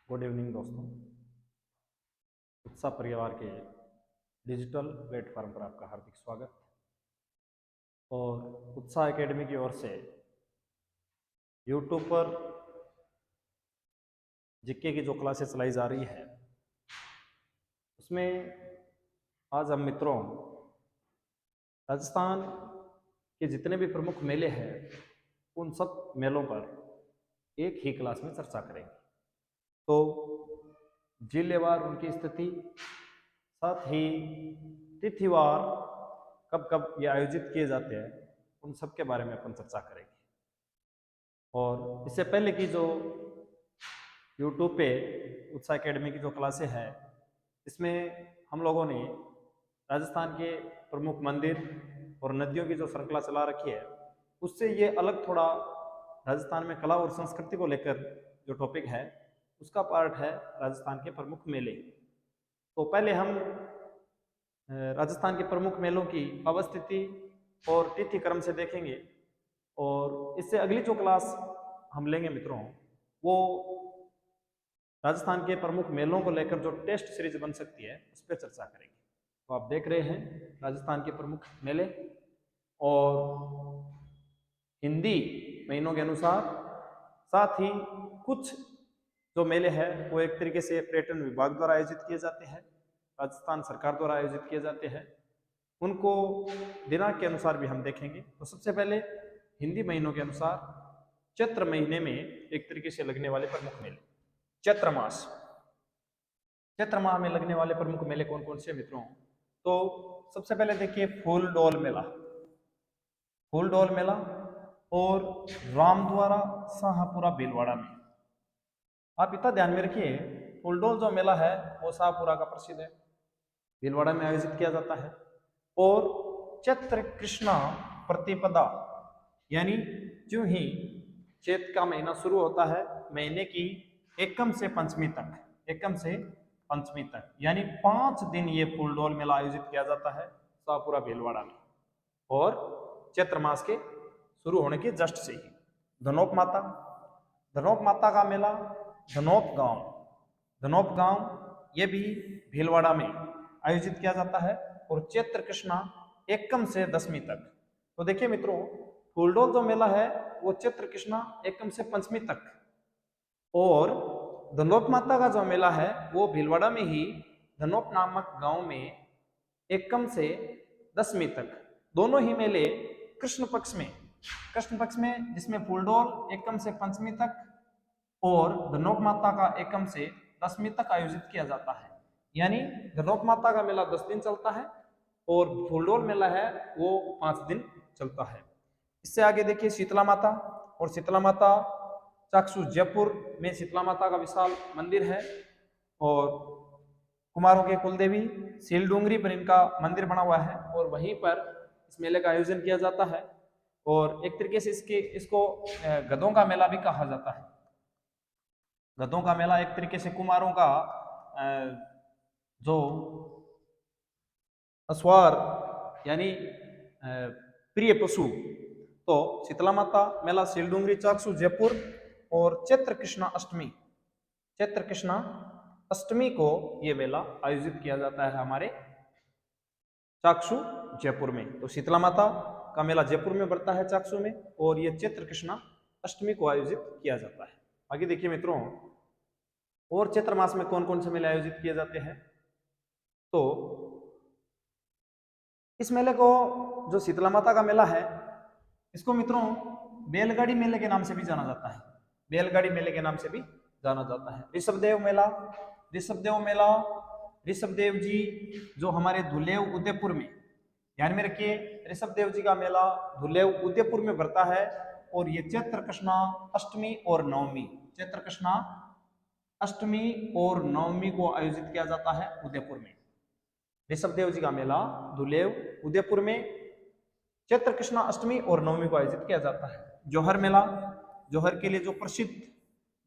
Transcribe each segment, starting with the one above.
Good evening दोस्तों। उत्साह परिवार के डिजिटल प्लेटफॉर्म पर आपका हार्दिक स्वागत। और उत्साह एकेडमी की ओर से यूट्यूब पर जीके की जो क्लासेस चलाई जा रही है उसमें आज हम मित्रों राजस्थान के जितने भी प्रमुख मेले हैं उन सब मेलों पर एक ही क्लास में चर्चा करेंगे। तो जिलेवार उनकी स्थिति, साथ ही तिथिवार कब कब ये आयोजित किए जाते हैं, उन सब के बारे में अपन चर्चा करेंगे। और इससे पहले की जो यूट्यूब पे उत्साह एकेडमी की जो क्लासें हैं इसमें हम लोगों ने राजस्थान के प्रमुख मंदिर और नदियों की जो श्रृंखला चला रखी है उससे ये अलग थोड़ा राजस्थान में कला और संस्कृति को लेकर जो टॉपिक है उसका पार्ट है राजस्थान के प्रमुख मेले। तो पहले हम राजस्थान के प्रमुख मेलों की अवस्थिति और तिथि क्रम से देखेंगे और इससे अगली जो क्लास हम लेंगे मित्रों वो राजस्थान के प्रमुख मेलों को लेकर जो टेस्ट सीरीज बन सकती है उस पर चर्चा करेंगे। तो आप देख रहे हैं राजस्थान के प्रमुख मेले और हिंदी महीनों के अनुसार, साथ ही कुछ जो मेले हैं वो एक तरीके से पर्यटन विभाग द्वारा आयोजित किए जाते हैं, राजस्थान सरकार द्वारा आयोजित किए जाते हैं, उनको दिनांक के अनुसार भी हम देखेंगे। तो सबसे पहले हिंदी महीनों के अनुसार चैत्र महीने में एक तरीके से लगने वाले प्रमुख मेले, चैत्र मास, चैत्र माह में लगने वाले प्रमुख मेले कौन कौन से मित्रों? तो सबसे पहले देखिए फूल डोल मेला, फूल डोल मेला और रामद्वारा शाहपुरा भीलवाड़ा में। आप इतना ध्यान में रखिए फूलडोल जो मेला है वो शाहपुरा का प्रसिद्ध है, भीलवाड़ा में आयोजित किया जाता है। और चैत्र कृष्णा प्रतिपदा यानी जो ही चैत का महीना शुरू होता है महीने की एकम से पंचमी तक, एकम से पंचमी तक यानी 5 दिन ये फूलडोल मेला आयोजित किया जाता है शाहपुरा भीलवाड़ा में। और चैत्र मास के शुरू होने के जस्ट से ही धनोप माता, धनोप माता का मेला धनोप गांव, धनोप गांव ये भी भीलवाड़ा में आयोजित किया जाता है और चैत्र कृष्णा एकम से दशमी तक। तो देखिए मित्रों फूलडोल जो मेला है वो चैत्र कृष्णा एकम से पंचमी तक और धनोप माता का जो मेला है वो भीलवाड़ा में ही धनोप नामक गांव में एकम से दशमी तक। दोनों ही मेले कृष्ण पक्ष में, कृष्ण पक्ष में जिसमें फूलडोल एकम से पंचमी तक और धनोप माता का एकम से दशमी तक आयोजित किया जाता है। यानी धनोप माता का मेला 10 दिन चलता है और फूलडोल मेला है वो 5 दिन चलता है। इससे आगे देखिए शीतला माता, और शीतला माता चाकसू जयपुर में शीतला माता का विशाल मंदिर है और कुमारों के कुलदेवी सील डूंगरी पर इनका मंदिर बना हुआ है और वहीं पर इस मेले का आयोजन किया जाता है। और एक तरीके से इसको गधों का मेला भी कहा जाता है। गधों का मेला एक तरीके से कुमारों का जो अस्वार यानी प्रिय पशु। तो शीतला माता मेला सीलडूंगरी चाकसू जयपुर और चैत्र कृष्णा अष्टमी, चैत्र कृष्णा अष्टमी को ये मेला आयोजित किया जाता है हमारे चाकसू जयपुर में। तो शीतला माता का मेला जयपुर में बढ़ता है चाकसू में और ये चैत्र कृष्णा अष्टमी को आयोजित किया जाता है। आगे देखिए मित्रों और चैत्र मास में कौन कौन से मेले आयोजित किए जाते हैं। तो इस मेले को जो शीतला माता का मेला है इसको मित्रों बैलगाड़ी मेले के नाम से भी जाना जाता है, बैलगाड़ी मेले के नाम से भी जाना जाता है। ऋषभदेव मेला, ऋषभदेव मेला, ऋषभदेव जी जो हमारे धुलेव उदयपुर में, ध्यान में रखिए ऋषभदेव जी का मेला धुलेव उदयपुर में बढ़ता है और ये चैत्र कृष्णा अष्टमी और नवमी, चैत्र कृष्णा अष्टमी और नवमी को आयोजित किया जाता है उदयपुर में। ऋषभदेव जी का मेला धुलेव उदयपुर में चैत्र कृष्णा अष्टमी और नवमी को आयोजित किया जाता है। जौहर मेला, जौहर के लिए जो प्रसिद्ध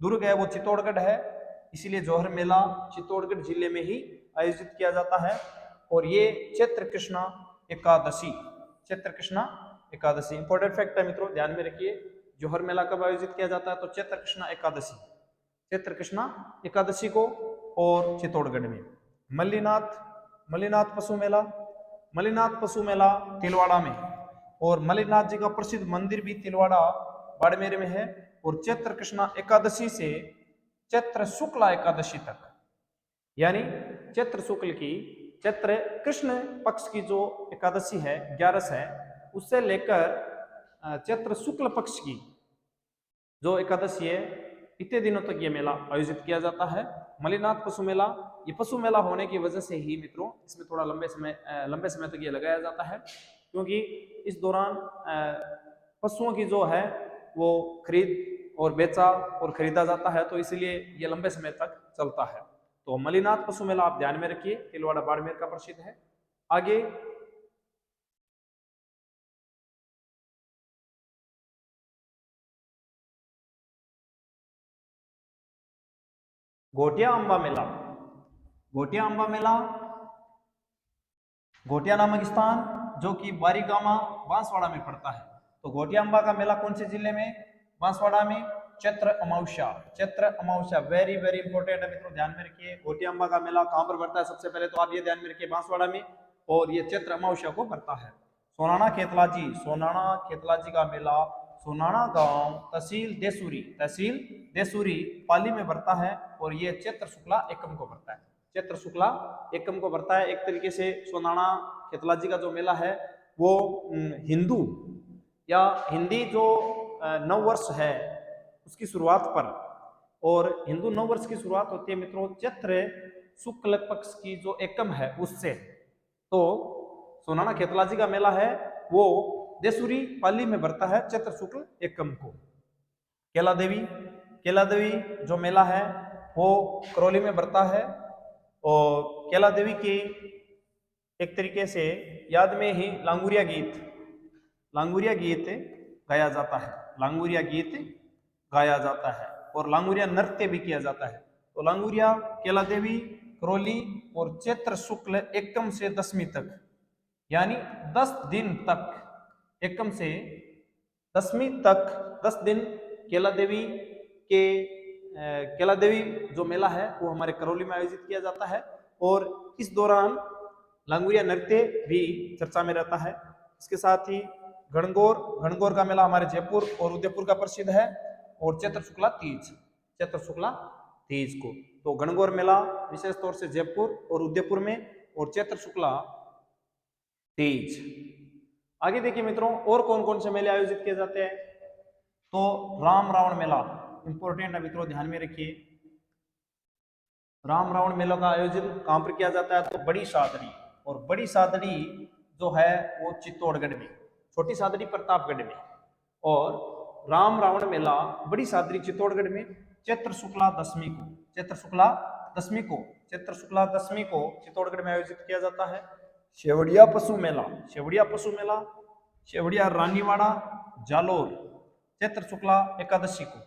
दुर्ग है वो चित्तौड़गढ़ है, इसीलिए जौहर मेला चित्तौड़गढ़ जिले में ही आयोजित किया जाता है। और ये चैत्र कृष्णा एकादशी, चैत्र कृष्णा एकादशी इंपॉर्टेंट फैक्ट है मित्रों, ध्यान में रखिए। जौहर मेला कब आयोजित किया जाता है? तो चैत्र कृष्णा एकादशी, चैत्र कृष्णा एकादशी को, और चित्तौड़गढ़ में मल्लीनाथ पशु मेला तिलवाड़ा में, और मल्लीनाथ जी का प्रसिद्ध मंदिर भी तिलवाड़ा बाड़मेर में है। और चैत्र कृष्णा एकादशी से चैत्र शुक्ला एकादशी तक, यानी चैत्र कृष्ण पक्ष की जो एकादशी है 11 है, उससे लेकर चैत्र शुक्ल पक्ष की जो एकादशी है, इतने दिनों तक ये मेला आयोजित किया जाता है। मल्लीनाथ पशु मेला, ये पशु मेला होने की वजह से ही मित्रों इसमें थोड़ा लंबे समय तक ये लगाया जाता है, क्योंकि इस दौरान पशुओं की जो है वो खरीद और बेचा और खरीदा जाता है, तो इसलिए ये लंबे समय तक चलता है। तो मल्लीनाथ पशु मेला आप ध्यान में रखिए, तिलवाड़ा बाड़मेर का प्रसिद्ध है। आगे घोटिया अंबा मेला, घोटिया नामक स्थान जो कि बारीगामा बांसवाड़ा में पड़ता है। तो घोटिया अंबा का मेला कौन से जिले में? बांसवाड़ा में। चैत्र अमावस्या वेरी वेरी इंपॉर्टेंट है मित्रों, ध्यान में रखिए। घोटिया अंबा का मेला कहां पर पड़ता है? सबसे पहले तो आप ये ध्यान में रखिए, बांसवाड़ा में, और ये चैत्र अमावस्या को पड़ता है। सोनाना खेतलाजी का मेला सोनाना गांव तहसील देसूरी पाली में पड़ता है, और ये चैत्र शुक्ला एकम को पड़ता है। एक तरीके से सोनाना खेतलाजी का जो मेला है वो हिंदी जो नववर्ष है उसकी शुरुआत पर, और हिंदू नववर्ष की शुरुआत होती है मित्रों चैत्र शुक्ल पक्ष की जो एकम है उससे। तो सोनाना खेतलाजी का मेला है वो देसूरी पाली में बढ़ता है चैत्र शुक्ल एकम को। केला देवी जो मेला है वो करौली में बढ़ता है, और केला देवी की एक तरीके से याद में ही लांगुरिया गीत गाया जाता है, और लांगुरिया नृत्य भी किया जाता है। तो लांगुरिया, केला देवी, करौली और चैत्र शुक्ल एकम से दशमी तक, यानी 10 दिन तक, एकम से दशमी तक 10 दिन केला देवी जो मेला है वो हमारे करौली में आयोजित किया जाता है, और इस दौरान लांगुरिया नृत्य भी चर्चा में रहता है। इसके साथ ही घनगोर का मेला हमारे जयपुर और उदयपुर का प्रसिद्ध है, और चैत्र शुक्ला तीज को। तो घनगोर मेला विशेष तौर से जयपुर और उदयपुर में, और चैत्र शुक्ला तीज। आगे देखिए मित्रों और कौन कौन से मेले आयोजित किए जाते हैं। तो राम रावण मेला इंपॉर्टेंट है मित्रों, ध्यान में रखिए। राम रावण मेलों का आयोजन कहां पर किया जाता है? तो बड़ी सादड़ी, और बड़ी सादड़ी जो है वो चित्तौड़गढ़ में, छोटी सादड़ी प्रतापगढ़ में, और राम रावण मेला बड़ी सादड़ी चित्तौड़गढ़ में चैत्र शुक्ला दशमी को चित्तौड़गढ़ में आयोजित किया जाता है। शेवड़िया पशु मेला शेवड़िया रानीवाड़ा जालोर चैत्र शुक्ला एकादशी को।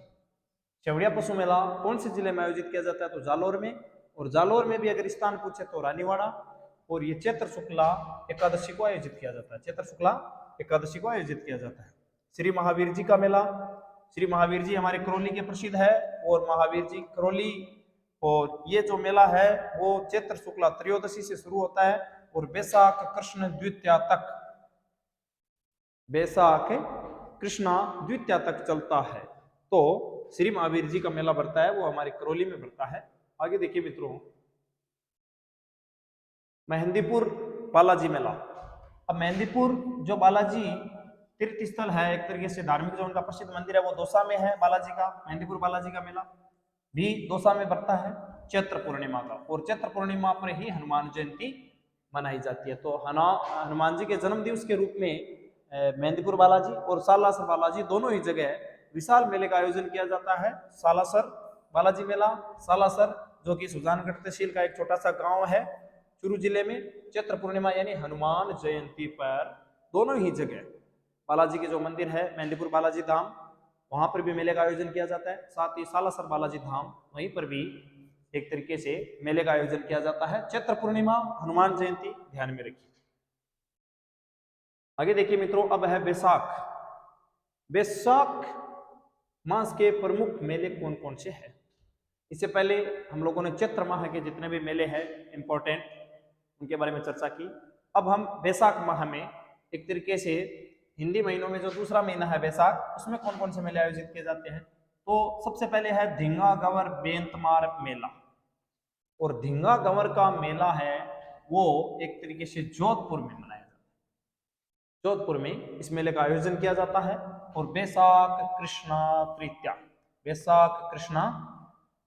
शेवड़िया पशु मेला कौन से जिले में आयोजित किया जाता है? तो जालोर में, और जालोर में भी अगर स्थान पूछे तो रानीवाड़ा, और ये चैत्र शुक्ला एकादशी को आयोजित किया जाता है। श्री महावीर जी का मेला, श्री महावीर जी हमारे करौली के प्रसिद्ध है, और महावीर जी करौली, और ये जो मेला है वो चैत्र शुक्ला त्रयोदशी से शुरू होता है, और बैसाख कृष्ण द्वितीया तक चलता है। तो श्री महावीर जी का मेला बढ़ता है वो हमारे करौली में बढ़ता है। आगे देखिए मित्रों, मेहंदीपुर बालाजी मेला। अब मेहंदीपुर जो बालाजी तीर्थ स्थल है, एक तरीके से धार्मिक जो उनका प्रसिद्ध मंदिर है वो दौसा में है बालाजी का। मेहंदीपुर बालाजी का मेला भी दौसा में बढ़ता है चैत्र पूर्णिमा का, और चैत्र पूर्णिमा पर ही हनुमान जयंती मनाई जाती है। तो हनुमान जी के जन्म दिवस के रूप में मेहंदीपुर बालाजी और सालासर बालाजी दोनों ही जगह विशाल मेले का आयोजन किया जाता है। सालासर बालाजी मेला, सालासर जो कि सुजानगढ़ तहसील का एक छोटा सा गांव है चूरू जिले में, चैत्र पूर्णिमा यानी हनुमान जयंती पर दोनों ही जगह बालाजी के जो मंदिर है मेहंदीपुर बालाजी धाम, वहां पर भी मेले का आयोजन किया जाता है। साथ ही सालासर बालाजी धाम, वहीं पर भी एक तरीके से मेले का आयोजन किया जाता है। चैत्र पूर्णिमा, हनुमान जयंती ध्यान में रखिए। आगे देखिए मित्रों, अब है बैसाख मास के प्रमुख मेले कौन कौन से हैं? इससे पहले हम लोगों ने चैत्र माह के जितने भी मेले हैं इंपॉर्टेंट, उनके बारे में चर्चा की। अब हम बैसाख माह में एक तरीके से हिंदी महीनों में जो दूसरा महीना है बैसाख, उसमें कौन कौन से मेले आयोजित किए जाते हैं। तो सबसे पहले है धींगा गंवर बेंतमार मेला। और धींगा गंवर का मेला है वो एक तरीके से जोधपुर में मनाया जाता है। जोधपुर में इस मेले का आयोजन किया जाता है। और बैसाख कृष्णा तृतीया, बैसाख कृष्णा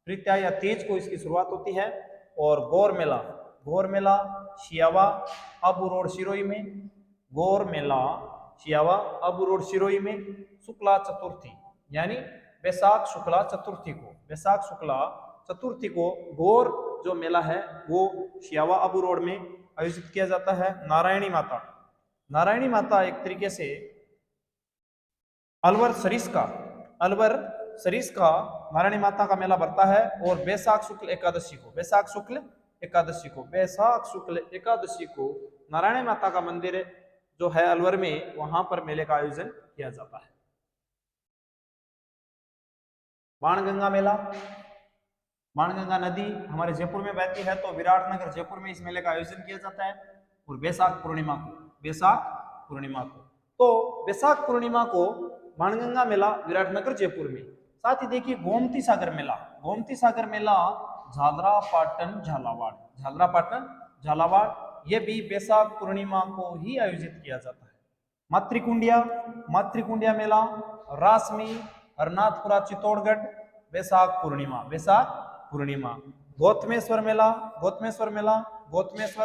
तृतीया या तीज को इसकी शुरुआत होती है। और गौर मेला शियावा अबू रोड सिरोही में, गौर मेला शियावा अबू रोड सिरोही में शुक्ला चतुर्थी यानी बैसाख शुक्ला चतुर्थी को, बैसाख शुक्ला चतुर्थी को गौर जो मेला है वो शियावा अबू रोड में आयोजित किया जाता है। नारायणी माता, नारायणी माता एक तरीके से अलवर सरीस का नारायणी माता का मेला भरता है। और बैसाख शुक्ल एकादशी को, बैसाख शुक्ल एकादशी को नारायणी माता का मंदिर जो है अलवर में, वहां पर मेले का आयोजन किया जाता है। बाणगंगा मेला, बाणगंगा नदी हमारे जयपुर में बहती है, तो विराटनगर जयपुर में इस मेले का आयोजन किया जाता है। और बैसाख पूर्णिमा को, तो बैसाख पूर्णिमा को बाणगंगा मेला विराटनगर जयपुर में। साथ ही देखिए गोमती सागर मेला झालावाड़, ये भी बैसाख पूर्णिमा को ही आयोजित किया जाता है। मातृकुंडिया मेला रासमी हरनाथपुरा चित्तौड़गढ़ बैसाख पूर्णिमा। गौतमेश्वर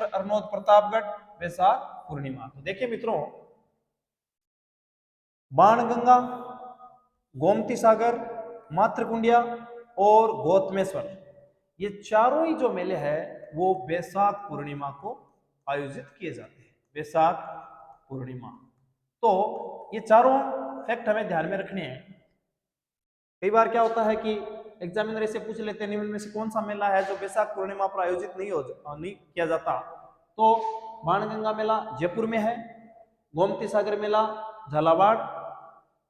अरनोद प्रतापगढ़ बैसाख पूर्णिमा। तो देखिए मित्रों, बाणगंगा, गोमती सागर, मातृकुंडिया और गौतमेश्वर, ये चारों ही जो मेले हैं वो बैसाख पूर्णिमा को आयोजित किए जाते हैं। बैसाख पूर्णिमा, तो ये चारों फैक्ट हमें ध्यान में रखने हैं। कई बार क्या होता है कि एग्जामिनर ऐसे पूछ लेते हैं निम्न में से कौन सा मेला है जो बैसाख पूर्णिमा पर आयोजित नहीं किया जाता। तो बाणगंगा मेला जयपुर में है, गोमती सागर मेला झालावाड़,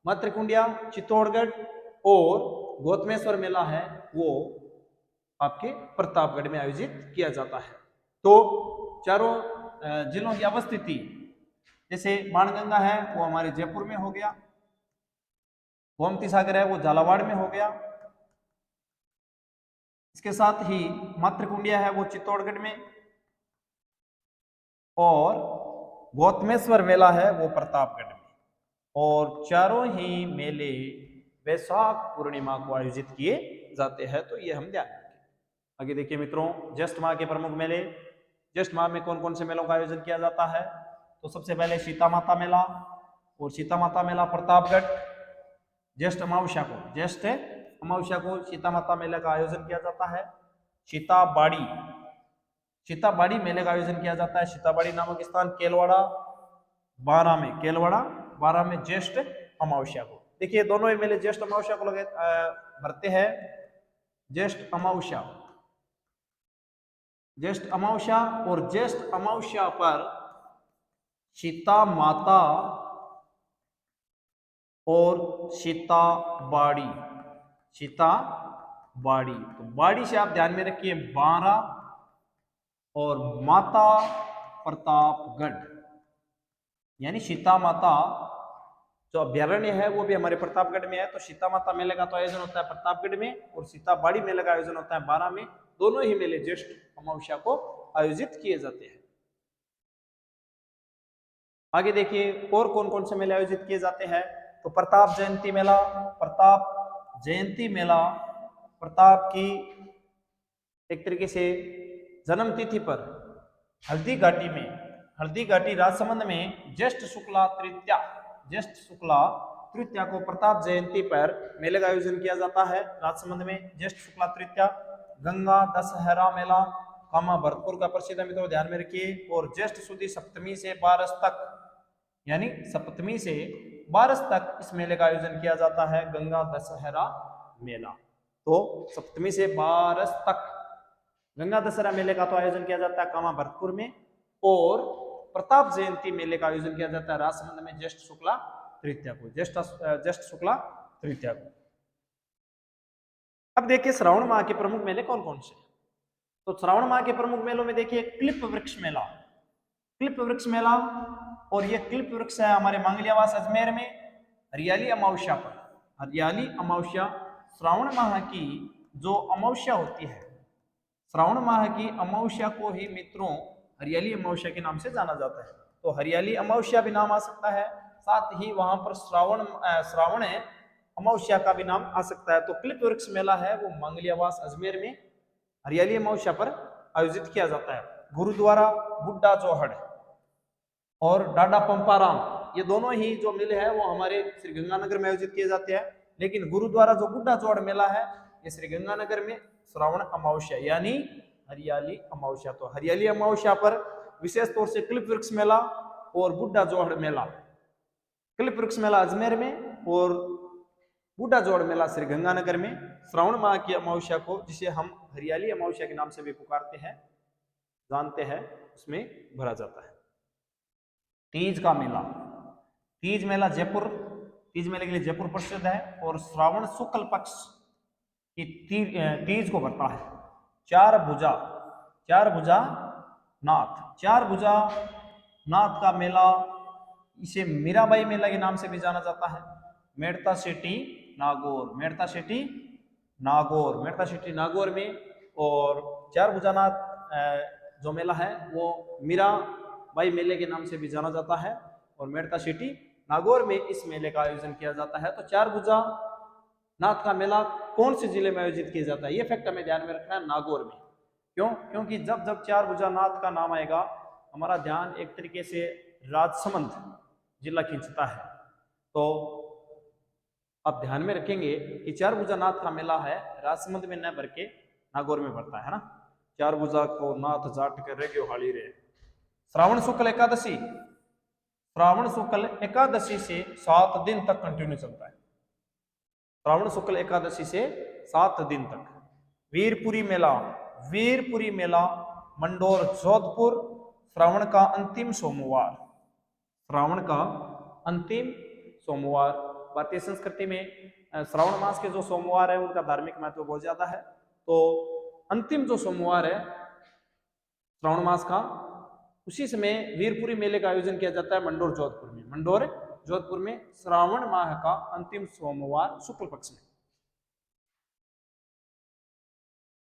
मातृकुंडिया चित्तौड़गढ़ और गौतमेश्वर मेला है वो आपके प्रतापगढ़ में आयोजित किया जाता है। तो चारों जिलों की अवस्थिति, जैसे बाणगंगा है वो हमारे जयपुर में हो गया, गोमती सागर है वो झालावाड़ में हो गया, इसके साथ ही मातृकुंडिया है वो चित्तौड़गढ़ में, और गौतमेश्वर मेला है वो प्रतापगढ़ में। और चारों ही मेले बैसाख पूर्णिमा को आयोजित किए जाते हैं, तो ये हम ध्यान रखें। आगे देखिए मित्रों, ज्येष्ठ माह के प्रमुख मेले। ज्येष्ठ माह में कौन कौन से मेलों का आयोजन किया जाता है। तो सबसे पहले सीता माता मेला, और सीता माता मेला प्रतापगढ़ ज्येष्ठ अमावस्या को सीता माता मेले का आयोजन किया जाता है। सीताबाड़ी मेले का आयोजन किया जाता है। सीताबाड़ी नामक स्थान केलवाड़ा बारा में ज्येष्ठ अमावस्या को। देखिए दोनों ही मेले ज्येष्ठ अमावस्या को भरते हैं। ज्येष्ठ अमावस्या और ज्येष्ठ अमावस्या पर सीता माता और सीताबाड़ी, तो बाड़ी से आप ध्यान में रखिए 12 और माता प्रतापगढ़, यानी सीता माता जो अभ्यारण्य है वो भी हमारे प्रतापगढ़ में है। तो सीता माता मेले का तो आयोजन होता है प्रतापगढ़ में, और सीताबाड़ी मेले का आयोजन होता है 12 में। दोनों ही मेले ज्येष्ठ अमावस्या को आयोजित किए जाते हैं। आगे देखिए और कौन कौन से मेले आयोजित किए जाते हैं। तो प्रताप जयंती मेला प्रताप की एक तरीके से जन्म तिथि पर हल्दी घाटी राजसमंद में ज्येष्ठ शुक्ला तृतीया को प्रताप जयंती पर मेले का आयोजन किया जाता है राजसमंद में। ज्येष्ठ शुक्ला तृतीया गंगा दशहरा मेला कामा भरतपुर का प्रसिद्ध है मित्रों, ध्यान में रखिए। और ज्येष्ठ सुदी सप्तमी से 12 तक, यानी सप्तमी से 12 तक इस मेले का आयोजन किया जाता है गंगा दशहरा मेला। तो सप्तमी से 12 तक गंगा दशहरा मेले का तो आयोजन किया जाता है कामा भरतपुर में, और प्रताप जयंती मेले का आयोजन किया जाता है राजसमंद में ज्येष्ठ शुक्ला तृतीया को। अब देखिए श्रावण माह के प्रमुख मेले कौन कौन से। तो श्रावण माह के प्रमुख मेलों में देखिए क्लिप वृक्ष मेला, क्लिप वृक्ष मेला, और ये क्लिप वृक्ष है हमारे मांगलियावास अजमेर में हरियाली अमावस्या पर। हरियाली अमावस्या श्रावण माह की जो अमावस्या होती है, श्रावण माह की अमावस्या को ही मित्रों हरियाली अमावस्या के नाम से जाना जाता है। तो हरियाली अमावस्या भी नाम आ सकता है, साथ ही वहां पर श्रावण अमावस्या का भी नाम आ सकता है। तो क्लिप वृक्ष मेला है वो मांगलियावास अजमेर में हरियाली अमावस्या पर आयोजित किया जाता है। गुरुद्वारा बुड्ढा चौहड़ और डाडा पंपाराम, ये दोनों ही जो मेले हैं वो हमारे श्री गंगानगर में आयोजित किए जाते हैं। लेकिन गुरुद्वारा जो बुड्ढा चौहड़ मेला है ये श्री गंगानगर में श्रावण अमावस्या यानी हरियाली अमावस्या। तो हरियाली अमावस्या पर विशेष तौर से क्लिप वृक्ष मेला और बुड्ढा चौहड़ मेला, क्लिप वृक्ष मेला अजमेर में और बुड्ढा चौहड़ मेला श्री गंगानगर में श्रावण माह की अमावस्या को, जिसे हम हरियाली अमावस्या के नाम से भी पुकारते हैं, जानते हैं, उसमें भरा जाता है। तीज का मेला, तीज मेला जयपुर, तीज मेले के लिए जयपुर प्रसिद्ध है और श्रावण शुक्ल पक्ष की तीज को भरता है। चार भुजा नाथ, चार भुजा नाथ का मेला, इसे मीराबाई मेला के नाम से भी जाना जाता है। मेड़ता शेट्टी नागौर, मेड़ता शेट्टी नागौर, मेड़ता शेट्टी नागौर में, और चार भुजानाथ जो मेला है वो मीराबाई मेले के नाम से भी जाना जाता है और मेड़ता शेट्टी नागौर में इस मेले का आयोजन किया जाता है। तो चार भुजा नाथ का मेला कौन से जिले में आयोजित किया जाता है, ये फैक्ट हमें ध्यान में रखना है, नागौर में। क्यों? क्योंकि जब जब चार भुजा नाथ का नाम आएगा हमारा ध्यान एक तरीके से राजसमंद जिला खींचता है। तो आप ध्यान में रखेंगे कि चार भुजा नाथ का मेला है राजसमंद में न भर के नागौर में भरता है ना। चार भुजा को नाथ जाट के रेगे हाली रे। श्रावण शुक्ल एकादशी, श्रावण शुक्ल एकादशी से 7 दिन तक कंटिन्यू चलता है। श्रावण शुक्ल एकादशी से 7 दिन तक। वीरपुरी मेला, वीरपुरी मेला मंडोर जोधपुर, श्रावण का अंतिम सोमवार, श्रावण का अंतिम सोमवार। भारतीय संस्कृति में श्रावण मास के जो सोमवार है उनका धार्मिक महत्व बहुत ज्यादा है। तो अंतिम जो सोमवार है श्रावण मास का, उसी समय वीरपुरी मेले का आयोजन किया जाता है मंडोर जोधपुर में, मंडोर जोधपुर में श्रावण माह का अंतिम सोमवार शुक्ल पक्ष में।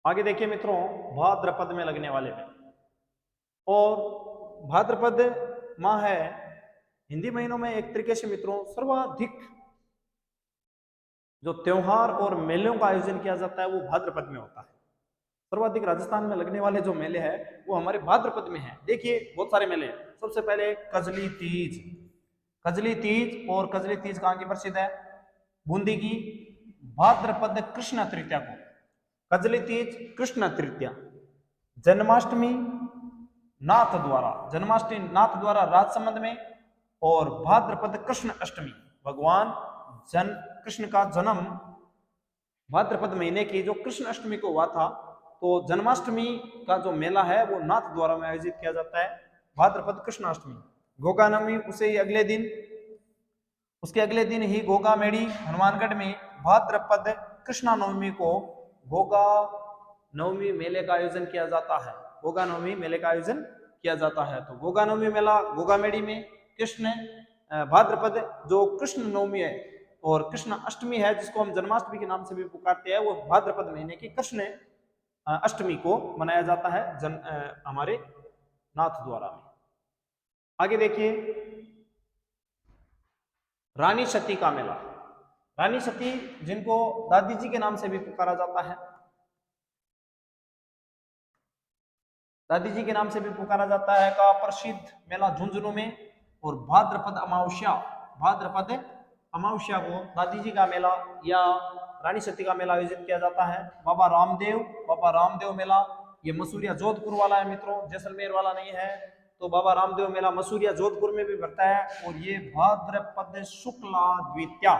आगे देखिए मित्रों भाद्रपद में लगने वाले मेले, और भाद्रपद माह है हिंदी महीनों में एक तरीके से मित्रों सर्वाधिक जो त्योहार और मेलों का आयोजन किया जाता है वो भाद्रपद में होता है। सर्वाधिक राजस्थान में लगने वाले जो मेले हैं वो हमारे भाद्रपद में है। देखिए बहुत सारे मेले हैं। सबसे पहले कजली तीज, कजली तीज, और कजली तीज कहाँ की प्रसिद्ध है? बूंदी की। भाद्रपद कृष्ण तृतीया को कजली तीज, कृष्ण तृतीया। जन्माष्टमी नाथ द्वारा, जन्माष्टमी नाथ द्वारा राजसमंद में, और भाद्रपद कृष्ण अष्टमी, भगवान कृष्ण का जन्म भाद्रपद महीने की जो कृष्ण अष्टमी को हुआ था, तो जन्माष्टमी का जो मेला है वो नाथ द्वारा में आयोजित किया जाता है, भाद्रपद कृष्ण अष्टमी। गोगा नवमी उसे ही अगले दिन, उसके अगले दिन ही गोगा मेड़ी हनुमानगढ़ में भाद्रपद कृष्णा नवमी को गोगा नवमी मेले का आयोजन किया जाता है, गोगा नवमी मेले का आयोजन किया जाता है। तो गोगा नवमी मेला गोगा मेड़ी में, कृष्ण भाद्रपद जो कृष्ण नवमी है और कृष्ण अष्टमी है जिसको हम जन्माष्टमी के नाम से भी पुकारते हैं, वो भाद्रपद महीने की कृष्ण अष्टमी को मनाया जाता है हमारे नाथ द्वारा में। आगे देखिए रानी सती का मेला, रानी सती जिनको दादी जी के नाम से भी पुकारा जाता है, दादी जी के नाम से भी पुकारा जाता है, का प्रसिद्ध मेला झुंझुनू में। और भाद्रपद अमावस्या, भाद्रपद अमावस्या को दादी जी का मेला या रानी सती का मेला आयोजित किया जाता है। बाबा रामदेव मेला, ये मसूरिया जोधपुर वाला है मित्रों, जैसलमेर वाला नहीं है। तो बाबा रामदेव मेला मसूरिया जोधपुर में भी भरता है, और ये भाद्रपद शुक्ला द्वितीया,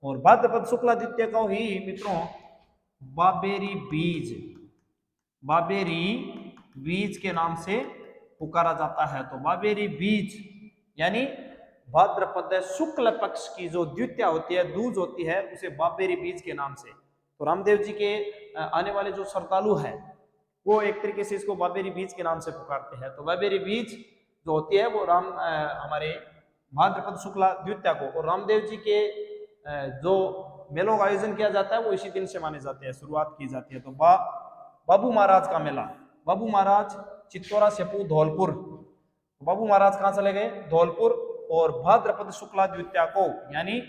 और भाद्रपद शुक्ला द्वितीया को ही मित्रों बाबेरी बीज के नाम से पुकारा जाता है। तो बाबेरी बीज यानी भाद्रपद शुक्ल पक्ष की जो द्वितीया होती है, दूज होती है, उसे बाबेरी बीज के नाम से तो रामदेव जी के आने वाले जो श्रद्धालु है वो एक तरीके से इसको बाबेरी बीज के नाम से पुकारते हैं। तो बाबेरी बीज जो होती है वो हमारे भाद्रपद शुक्ला द्वितीया को, और रामदेव जी के जो मेलों का आयोजन किया जाता है वो इसी दिन से माने जाते हैं, शुरुआत की जाती है। तो बाबू महाराज का मेला, बाबू महाराज चित्तौरा सेपू धौलपुर, बाबू महाराज कहाँ चले गए? धौलपुर। और भाद्रपद शुक्ला द्वितीया को यानी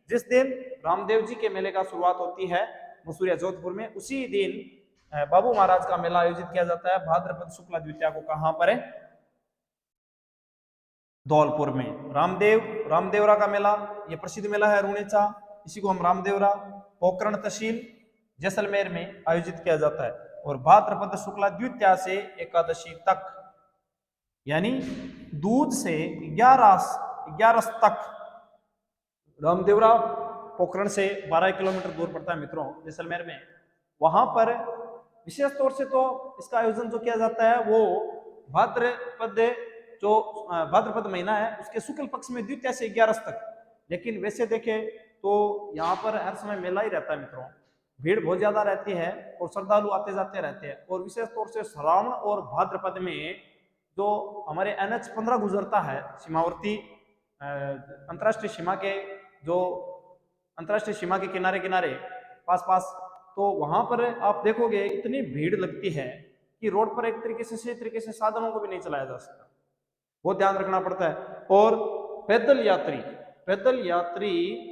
जिस दिन रामदेव जी के मेले का शुरुआत होती है मसूरिया जोधपुर में, उसी दिन बाबू महाराज का मेला आयोजित किया जाता है भाद्रपद शुक्ला द्वितीया को। कहां पर है? धौलपुर में। रामदेवरा का मेला, ये प्रसिद्ध मेला है रुणेचा, इसी को हम रामदेवरा पोकरण तहसील जैसलमेर में आयोजित किया जाता है। और भाद्रपद शुक्ला द्वितीया से एकादशी तक यानी दूज से 11 तक, रामदेवरा पोखरण से 12 किलोमीटर दूर पड़ता है मित्रों जैसलमेर में। वहां पर विशेष तौर से तो इसका आयोजन जो किया जाता है वो भाद्रपद महीना है उसके शुक्ल पक्ष में द्वितीया से 11 तक। लेकिन वैसे देखें तो यहाँ पर हर समय मेला ही रहता है मित्रों, भीड़ बहुत ज्यादा रहती है और श्रद्धालु आते जाते रहते हैं। और विशेष तौर से श्रावण और भाद्रपद में जो हमारे NH 15 गुजरता है सीमावर्ती अंतर्राष्ट्रीय सीमा के किनारे किनारे पास, तो वहां पर आप देखोगे इतनी भीड़ लगती है कि रोड पर एक तरीके से सही तरीके से साधनों को भी नहीं चलाया जा सकता, बहुत ध्यान रखना पड़ता है। और पैदल यात्री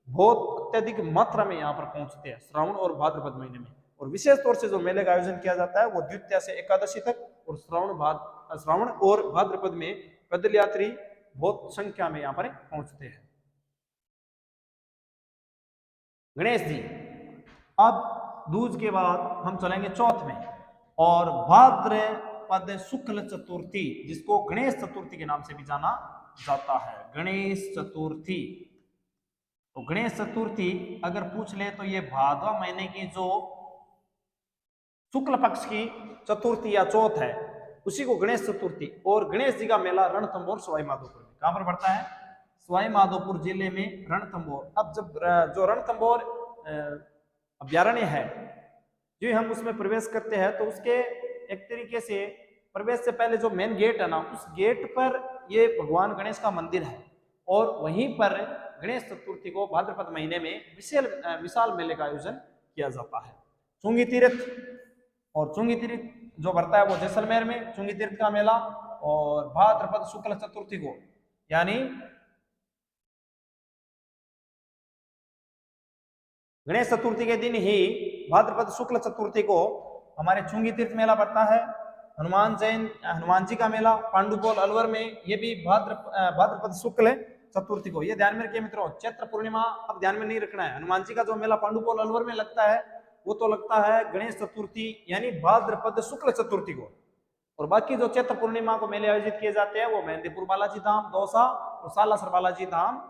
बहुत अत्यधिक मात्रा में यहाँ पर पहुंचते हैं श्रावण और भाद्रपद महीने में। और विशेष तौर से जो मेले का आयोजन किया जाता है वो द्वितीया से एकादशी तक, और श्रावण और भाद्रपद में पैदल यात्री बहुत संख्या में यहाँ पर पहुंचते हैं। गणेश जी, अब दूज के बाद हम चलेंगे चौथ में, और भाद्रपद शुक्ल चतुर्थी जिसको गणेश चतुर्थी के नाम से भी जाना जाता है, गणेश चतुर्थी। तो गणेश चतुर्थी अगर पूछ ले तो ये भादवा महीने की जो शुक्ल पक्ष की चतुर्थी या चौथ है उसी को गणेश चतुर्थी। और गणेश जी का मेला रणथंभौर सवाई माधोपुर में, कहां पर पड़ता है? सवाई माधोपुर जिले में रणथंभौर। अब जब जो रणथंभौर अभ्यारण्य है जो हम उसमें प्रवेश करते हैं तो उसके एक तरीके से प्रवेश से पहले जो मेन गेट है ना, उस गेट पर ये भगवान गणेश का मंदिर है। और वहीं पर गणेश चतुर्थी को भाद्रपद महीने में विशाल मेले का आयोजन किया जाता है। चुंगी तीर्थ, और चुंगी तीर्थ जो भरता है वो जैसलमेर में चुंगी तीर्थ का मेला। और भाद्रपद शुक्ल चतुर्थी को यानी गणेश चतुर्थी के दिन ही भाद्रपद शुक्ल चतुर्थी को हमारे चुंगी तीर्थ मेला पड़ता है। हनुमान जी का मेला पांडुपोल अलवर में, ये भी भाद्रपद शुक्ल चतुर्थी को। ये ध्यान में रखिए मित्रों, चैत्र पूर्णिमा अब ध्यान में नहीं रखना है। हनुमान जी का जो मेला पांडुपोल अलवर में लगता है वो तो लगता है गणेश चतुर्थी यानी भाद्रपद शुक्ल चतुर्थी को। और बाकी जो चैत्र पूर्णिमा को मेले आयोजित किए जाते हैं वो मेहंदीपुर बालाजी धाम दौसा और सालासर बालाजी धाम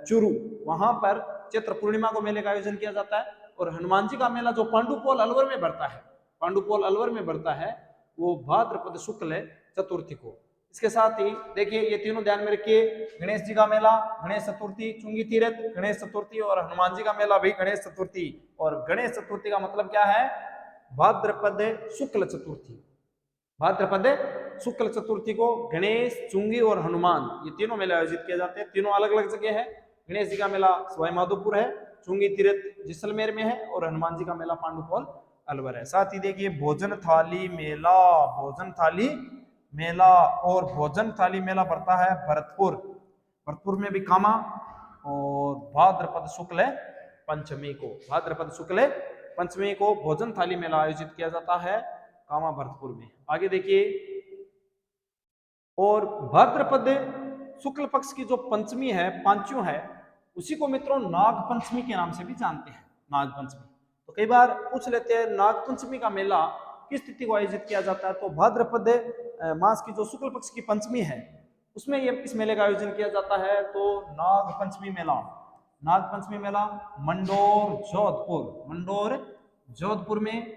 चूरू, वहां पर चैत्र पूर्णिमा को मेले का आयोजन किया जाता है। और हनुमान जी का मेला जो पांडुपोल अलवर में बढ़ता है वो भाद्रपद शुक्ल चतुर्थी को। इसके साथ ही देखिए ये तीनों ध्यान में रखिए, गणेश जी का मेला गणेश चतुर्थी, चुंगी तीर्थ गणेश चतुर्थी, और हनुमान जी का मेला भी गणेश चतुर्थी। और गणेश चतुर्थी का मतलब क्या है? भाद्रपद शुक्ल चतुर्थी। भाद्रपद शुक्ल चतुर्थी को गणेश, चुंगी और हनुमान ये तीनों मेले आयोजित किए जाते हैं। तीनों अलग अलग जगह है। गणेश जी का मेला सवाई माधोपुर है, चुंगी तीर्थ जैसलमेर में है, और हनुमान जी का मेला पांडुपोल अलवर है। साथ ही देखिए भोजन थाली मेला और भोजन थाली मेला पड़ता है भरतपुर में भी कामा। और भाद्रपद शुक्ल पंचमी को भोजन थाली मेला आयोजित किया जाता है कामा भरतपुर में। आगे देखिए, और भाद्रपद शुक्ल पक्ष की जो पंचमी है, पांचू है, उसी को मित्रों नाग पंचमी के नाम से भी जानते हैं, नाग पंचमी। तो कई बार पूछ लेते हैं नाग पंचमी का मेला किस तिथि को आयोजित किया जाता है? तो भाद्रपद मास की जो शुक्ल पक्ष की पंचमी है उसमें ये इस मेले का आयोजन किया जाता है। तो नाग पंचमी मेला मंडोर जोधपुर में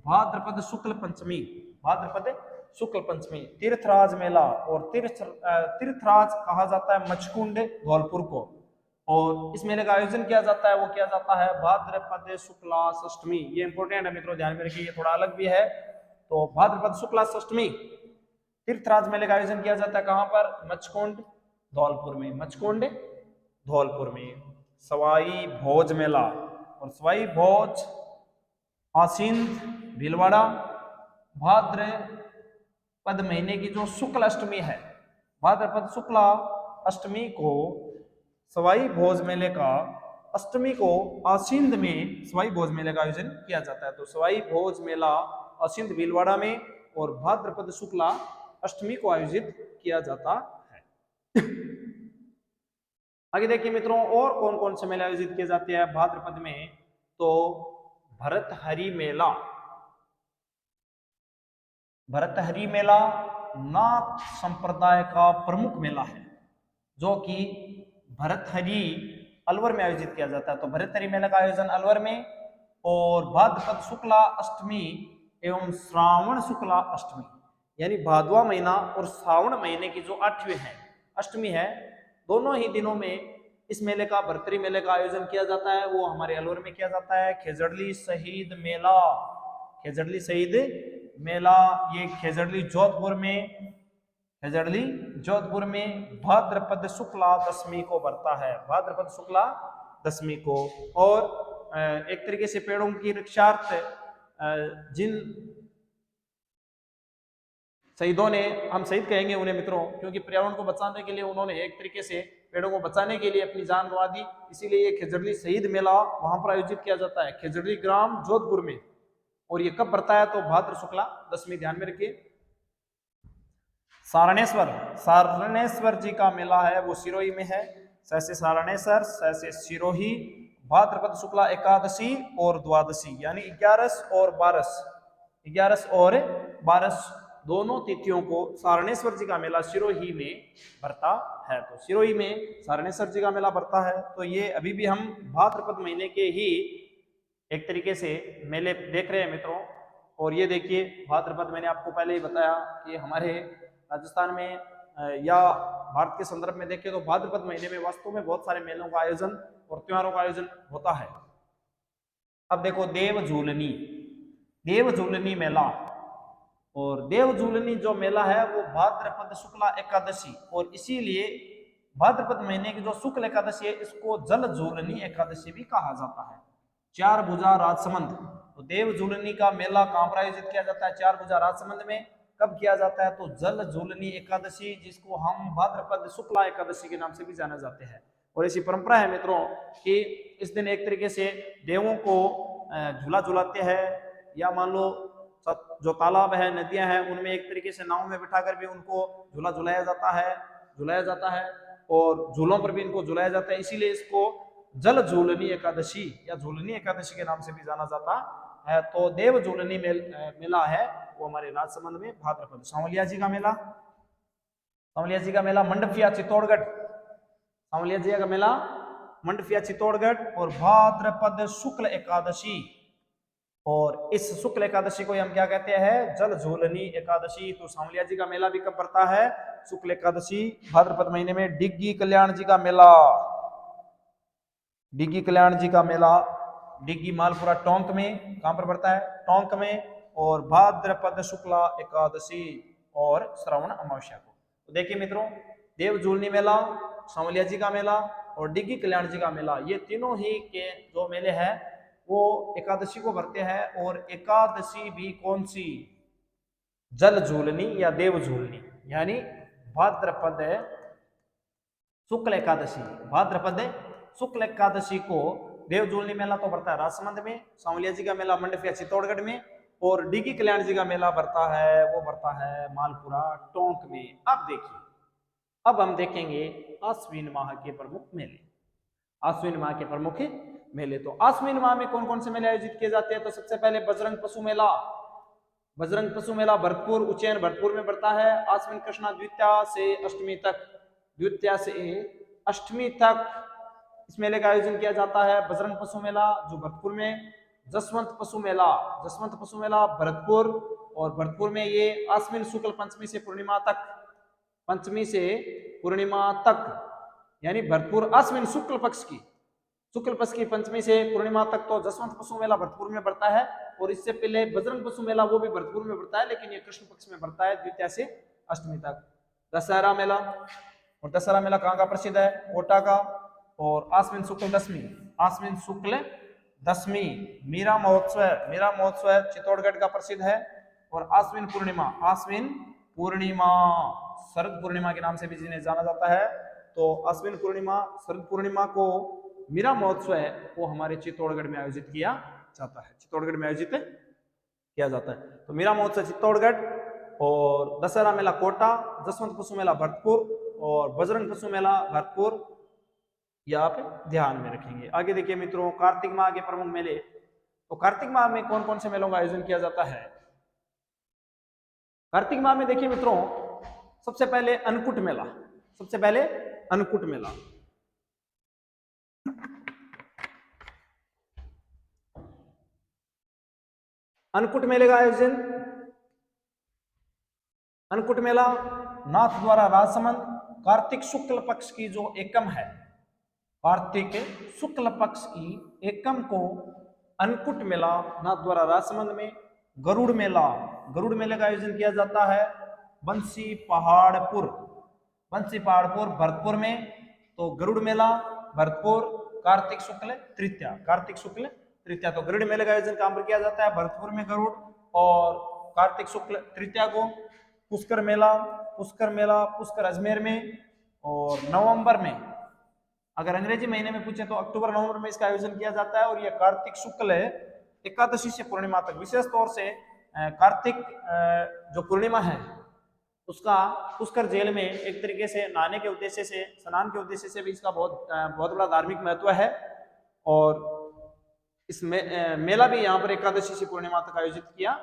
भाद्रपद शुक्ल पंचमी। तीर्थराज मेला, और तीर्थराज कहा जाता है मचकुंड धौलपुर को। और इस मेले का आयोजन किया जाता है वो किया जाता है भाद्रपद शुक्ला षष्ठमी। ये इंपॉर्टेंट है मित्रों, ध्यान में रखिए, ये थोड़ा अलग भी है। तो भाद्रपद शुक्ला षष्ठमी तीर्थराज मेले का आयोजन किया जाता है कहां पर? मचकुंड धौलपुर में। मचकुंड धौलपुर में। सवाई भोज मेला, और सवाई भोज आसीन भीलवाड़ा भाद्रपद महीने की जो शुक्ल अष्टमी है, भाद्रपद शुक्ला अष्टमी को सवाई भोज मेले का, अष्टमी को आसीन में सवाई भोज मेले का आयोजन किया जाता है। तो सवाई भोज मेला आसीन भीलवाड़ा में और भाद्रपद शुक्ला अष्टमी को आयोजित किया जाता है। आगे देखिए मित्रों, और कौन कौन से मेले आयोजित किए जाते हैं भाद्रपद में? तो भरतहरि मेला। भरतहरि मेला नाथ संप्रदाय का प्रमुख मेला है, जो कि भरतहरि अलवर में आयोजित किया जाता है। तो भरतहरि मेला का आयोजन अलवर में, और भाद्रपद शुक्ला अष्टमी एवं श्रावण शुक्ला अष्टमी, यानी भादवा महीना और श्रावण महीने की जो 8वीं है अष्टमी है, दोनों ही दिनों में इस मेले का, भरतहरि मेले का आयोजन किया जाता है। वो हमारे अलवर में किया जाता है। खेजड़ली शहीद मेला, खेजड़ली शहीद मेला ये खेजड़ली जोधपुर में, खेजड़ली जोधपुर में भाद्रपद शुक्ला दशमी को बढ़ता है, भाद्रपद शुक्ला दशमी को। और एक तरीके से पेड़ों की रक्षार्थ जिन शहीदों ने, हम शहीद कहेंगे उन्हें मित्रों, क्योंकि पर्यावरण को बचाने के लिए उन्होंने एक तरीके से पेड़ों को बचाने के लिए अपनी जान गंवा दी, इसीलिए ये खेजड़ली शहीद मेला वहां पर आयोजित किया जाता है, खेजड़ली ग्राम जोधपुर में। और ये कब बढ़ता है? तो भाद्र शुक्ला दशमी, ध्यान में रखिए। सारणेश्वर, सारणेश्वर जी का मेला है वो सिरोही में है। सहसे सारणेश्वर, सहसे सिरोही, भाद्रपद शुक्ला एकादशी और द्वादशी, यानी 11 और 12, 11 और 12 दोनों तिथियों को सारणेश्वर जी का मेला सिरोही में भरता है। तो सिरोही में सारणेश्वर जी का मेला भरता है। तो ये अभी भी हम भाद्रपद महीने के ही एक तरीके से मेले देख रहे हैं मित्रों। और ये देखिए भाद्रपद, मैंने आपको पहले ही बताया कि हमारे राजस्थान में या भारत के संदर्भ में देखें तो भाद्रपद महीने में वास्तव में बहुत सारे मेलों का आयोजन और त्योहारों का आयोजन होता है। अब देखो देव झूलनी, देव झूलनी मेला, और देव झूलनी जो मेला है वो भाद्रपद शुक्ला एकादशी, और इसीलिए भाद्रपद महीने की जो शुक्ल एकादशी है इसको जल झूलनी एकादशी भी कहा जाता है। चार भुजा राजसमंद, तो देव झूलनी का मेला कहां पर आयोजित किया जाता है? चार भुजा राजसमंद में। कब किया जाता है? तो जल झूलनी एकादशी, जिसको हम भाद्रपद शुक्ला एकादशी के नाम से भी जाने जाते हैं। और ऐसी परंपरा है मित्रों कि इस दिन एक तरीके से देवों को झूला झुलाते हैं, या मान लो जो तालाब है, नदियां हैं, उनमें एक तरीके से नाव में बिठाकर भी उनको झूला झुलाया जाता है, और झूलों पर भी इनको झुलाया जाता है। इसीलिए इसको जल झूलनी एकादशी या झूलनी एकादशी के नाम से भी जाना जाता है। तो देव झूलनी मेला है वो हमारे राजसमंद में भाद्रपद। सांवलिया जी का मेला, सांवलिया जी का मेला मंडफिया चित्तौड़गढ़, सांवलिया जी का मेला मंडफिया चित्तौड़गढ़, और भाद्रपद शुक्ल एकादशी। और इस शुक्ल एकादशी को हम क्या कहते हैं? जल झूलनी एकादशी। तो सांवलिया जी का मेला भी कब पड़ता है? शुक्ल एकादशी भाद्रपद महीने में। डिग्गी कल्याण जी का मेला, डिग्गी कल्याण जी का मेला डिग्गी मालपुरा टोंक में, कहां पर पड़ता है? टोंक में, और भाद्रपद शुक्ला एकादशी और श्रावण अमावस्या को। तो देखिए मित्रों, देव झूलनी मेला, सांवलिया जी का मेला और डिग्गी कल्याण जी का मेला, ये तीनों ही के जो मेले हैं वो एकादशी को भरते हैं। और एकादशी भी कौन सी? जल झूलनी या देव झूलनी, यानी भाद्रपद शुक्ल एकादशी। भाद्रपद शुक्ल एकादशी को देव झूलनी मेला तो भरता है राजसमंद में, सांवलिया जी का मेला मंडफिया चित्तौड़गढ़ में, और डिग्गी कल्याण जी का मेला भरता है वो भरता है मालपुरा टोंक में। अब देखिए, अब हम देखेंगे आश्विन माह के प्रमुख मेले। आश्विन माह के प्रमुख मेले, तो आश्विन माह में कौन कौन से मेले आयोजित किए जाते हैं? तो सबसे पहले बजरंग पशु मेला, बजरंग पशु मेला भरतपुर, उज्जैन भरतपुर में पड़ता है। आश्विन कृष्णा द्वितीया से अष्टमी तक, द्वितीया से अष्टमी तक इस मेले का आयोजन किया जाता है। बजरंग पशु मेला जो भरतपुर में, जसवंत पशु मेला, जसवंत पशु मेला भरतपुर, और भरतपुर में ये आश्विन शुक्ल पंचमी से पूर्णिमा तक, पंचमी से पूर्णिमा तक यानी भरतपुर आश्विन शुक्ल पक्ष की, शुक्ल पक्ष की पंचमी से पूर्णिमा तक तो जसवंत पशु मेला भरतपुर में पड़ता है, और इससे पहले बजरंग पशु मेला वो भी भरतपुर में पड़ता है, लेकिन ये कृष्ण पक्ष में पड़ता है द्वितीया से अष्टमी तक। दशहरा मेला, और दशहरा मेला कहाँ का प्रसिद्ध है? कोटा का। और आश्विन शुक्ल दशमी, आश्विन शुक्ल दशमी मीरा महोत्सव, मीरा महोत्सव चित्तौड़गढ़ का प्रसिद्ध है। और आश्विन पूर्णिमा, आश्विन पूर्णिमा शरद पूर्णिमा के नाम से भी जिन्हें जाना जाता है, तो आश्विन पूर्णिमा शरद पूर्णिमा को मीरा महोत्सव है वो हमारे चित्तौड़गढ़ में आयोजित किया जाता है, चित्तौड़गढ़ में आयोजित किया जाता है। तो मीरा महोत्सव चित्तौड़गढ़, और दशहरा मेला कोटा, जसवंत पशु मेला भरतपुर, और बजरंग पशु मेला भरतपुर, यह आप ध्यान में रखेंगे। आगे देखिए मित्रों, कार्तिक माह के प्रमुख मेले। तो कार्तिक माह में कौन कौन से मेलों का आयोजन किया जाता है? कार्तिक माह में देखिए मित्रों, सबसे पहले अन्नकूट मेला, सबसे पहले अन्नकूट मेला। अन्नकूट मेले का आयोजन, अन्नकूट मेला नाथ द्वारा राजसमंद कार्तिक शुक्ल पक्ष की जो एकम है, कार्तिक शुक्ल पक्ष की एकम को अन्नकूट मेला नाथ द्वारा राजसमंद में। गरुड़ मेला, गरुड़ मेले का आयोजन किया जाता है बंसी पहाड़पुर, बंसी पहाड़पुर भरतपुर में। तो गरुड़ मेला भरतपुर, कार्तिक शुक्ल तृतीया, कार्तिक शुक्ल तृतीया। तो गरुड़ मेले का आयोजन कहां पर किया जाता है? भरतपुर में गरुड़, और कार्तिक शुक्ल तृतीया को पुष्कर मेला, पुष्कर मेला पुष्कर अजमेर में। और नवंबर में, अगर अंग्रेजी महीने में पूछे तो अक्टूबर नवंबर में इसका आयोजन किया जाता है। और यह कार्तिक शुक्ल एकादशी से पूर्णिमा तक, विशेष तौर से कार्तिक जो पूर्णिमा है उसका पुष्कर झील में एक तरीके से नहाने के उद्देश्य से, स्नान के उद्देश्य से भी इसका बहुत बड़ा धार्मिक महत्व है। और इस मेला भी यहाँ पर एकादशी से पूर्णिमा तक आयोजित किया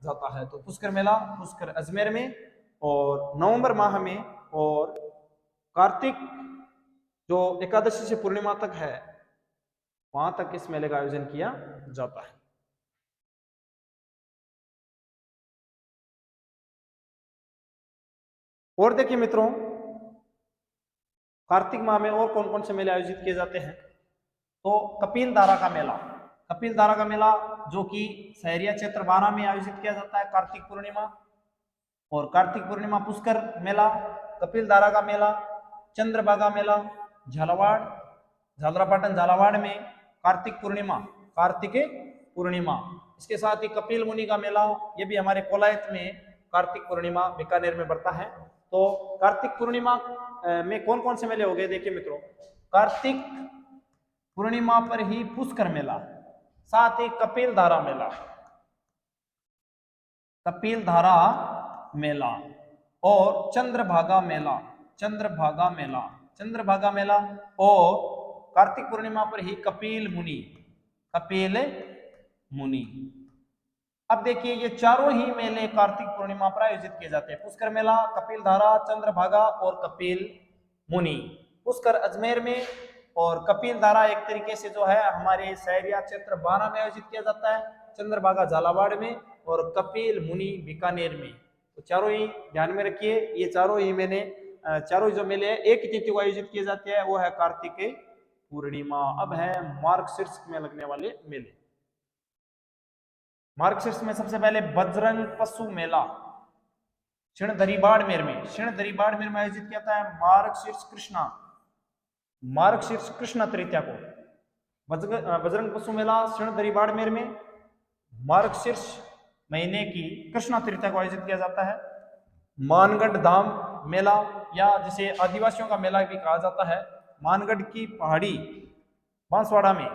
जाता है। तो पुष्कर मेला पुष्कर अजमेर में और नवंबर माह में, और कार्तिक जो एकादशी से पूर्णिमा तक है वहां तक इस मेले का आयोजन किया जाता है। और देखिए मित्रों, कार्तिक माह में और कौन कौन से मेले आयोजित किए जाते हैं? तो कपिल धारा का मेला, कपिल धारा का मेला जो कि सहरिया क्षेत्र 12 में आयोजित किया जाता है कार्तिक पूर्णिमा। और कार्तिक पूर्णिमा पुष्कर मेला, कपिल धारा का मेला, चंद्रभागा मेला झालावाड़, झालरापाटन झालावाड़ में कार्तिक पूर्णिमा, कार्तिक पूर्णिमा। इसके साथ ही कपिल मुनि का मेला, ये भी हमारे कोलायत में कार्तिक पूर्णिमा बीकानेर में पड़ता है। तो कार्तिक पूर्णिमा में कौन कौन से मेले हो गए? देखिए मित्रों, कार्तिक पूर्णिमा पर ही पुष्कर मेला, साथ ही कपिल धारा मेला, कपिल धारा मेला, और चंद्रभागा मेला, चंद्रभागा मेला, चंद्रभागा मेला, और कार्तिक पूर्णिमा पर ही कपिल मुनि, कपिल मुनि। अब देखिए ये चारों ही मेले कार्तिक पूर्णिमा पर आयोजित किए जाते हैं, पुष्कर मेला, कपिल धारा, चंद्रभागा और कपिल मुनि। पुष्कर अजमेर में और कपिल धारा एक तरीके से जो है हमारे सहरिया क्षेत्र 12 में आयोजित किया जाता है, चंद्रभागा झालावाड़ में और कपिल मुनि बीकानेर में। तो चारों ही ध्यान में रखिए, ये चारों ही मैंने चारों जो मेले हैं एक तिथि को आयोजित किए जाते हैं, वो है कार्तिक पूर्णिमा। अब है मार्गशीर्ष में लगने वाले मेले। मार्गशीर्ष में सबसे पहले बजरंग पशु मेला क्षीणधरी बाड़मेर में, क्षीणधरी बाड़मेर में आयोजित किया जाता है मार्गशीर्ष कृष्णा, मार्गशीर्ष कृष्ण तृतीया को। बजरंग पशु मेला क्षीणधरी बाड़मेर में मार्गशीर्ष महीने की कृष्णा तृतीया को आयोजित किया जाता है। मानगढ़ धाम मेला, या जिसे आदिवासियों का मेला भी कहा जाता है, मानगढ़ की पहाड़ी बांसवाड़ा में,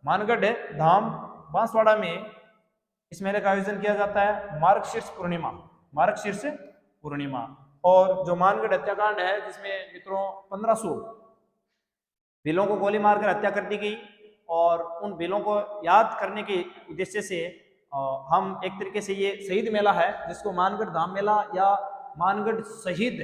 मानगढ़ धाम बांसवाड़ा में इस मेले का आयोजन किया जाता है मार्गशीर्ष पूर्णिमा, मार्गशीर्ष पूर्णिमा। और जो मानगढ़ हत्याकांड है जिसमें मित्रों 1500 भीलों को गोली मारकर हत्या कर दी गई, और उन भीलों को याद करने के उद्देश्य से हम एक तरीके से ये शहीद मेला है जिसको मानगढ़ धाम मेला या मानगढ़ शहीद,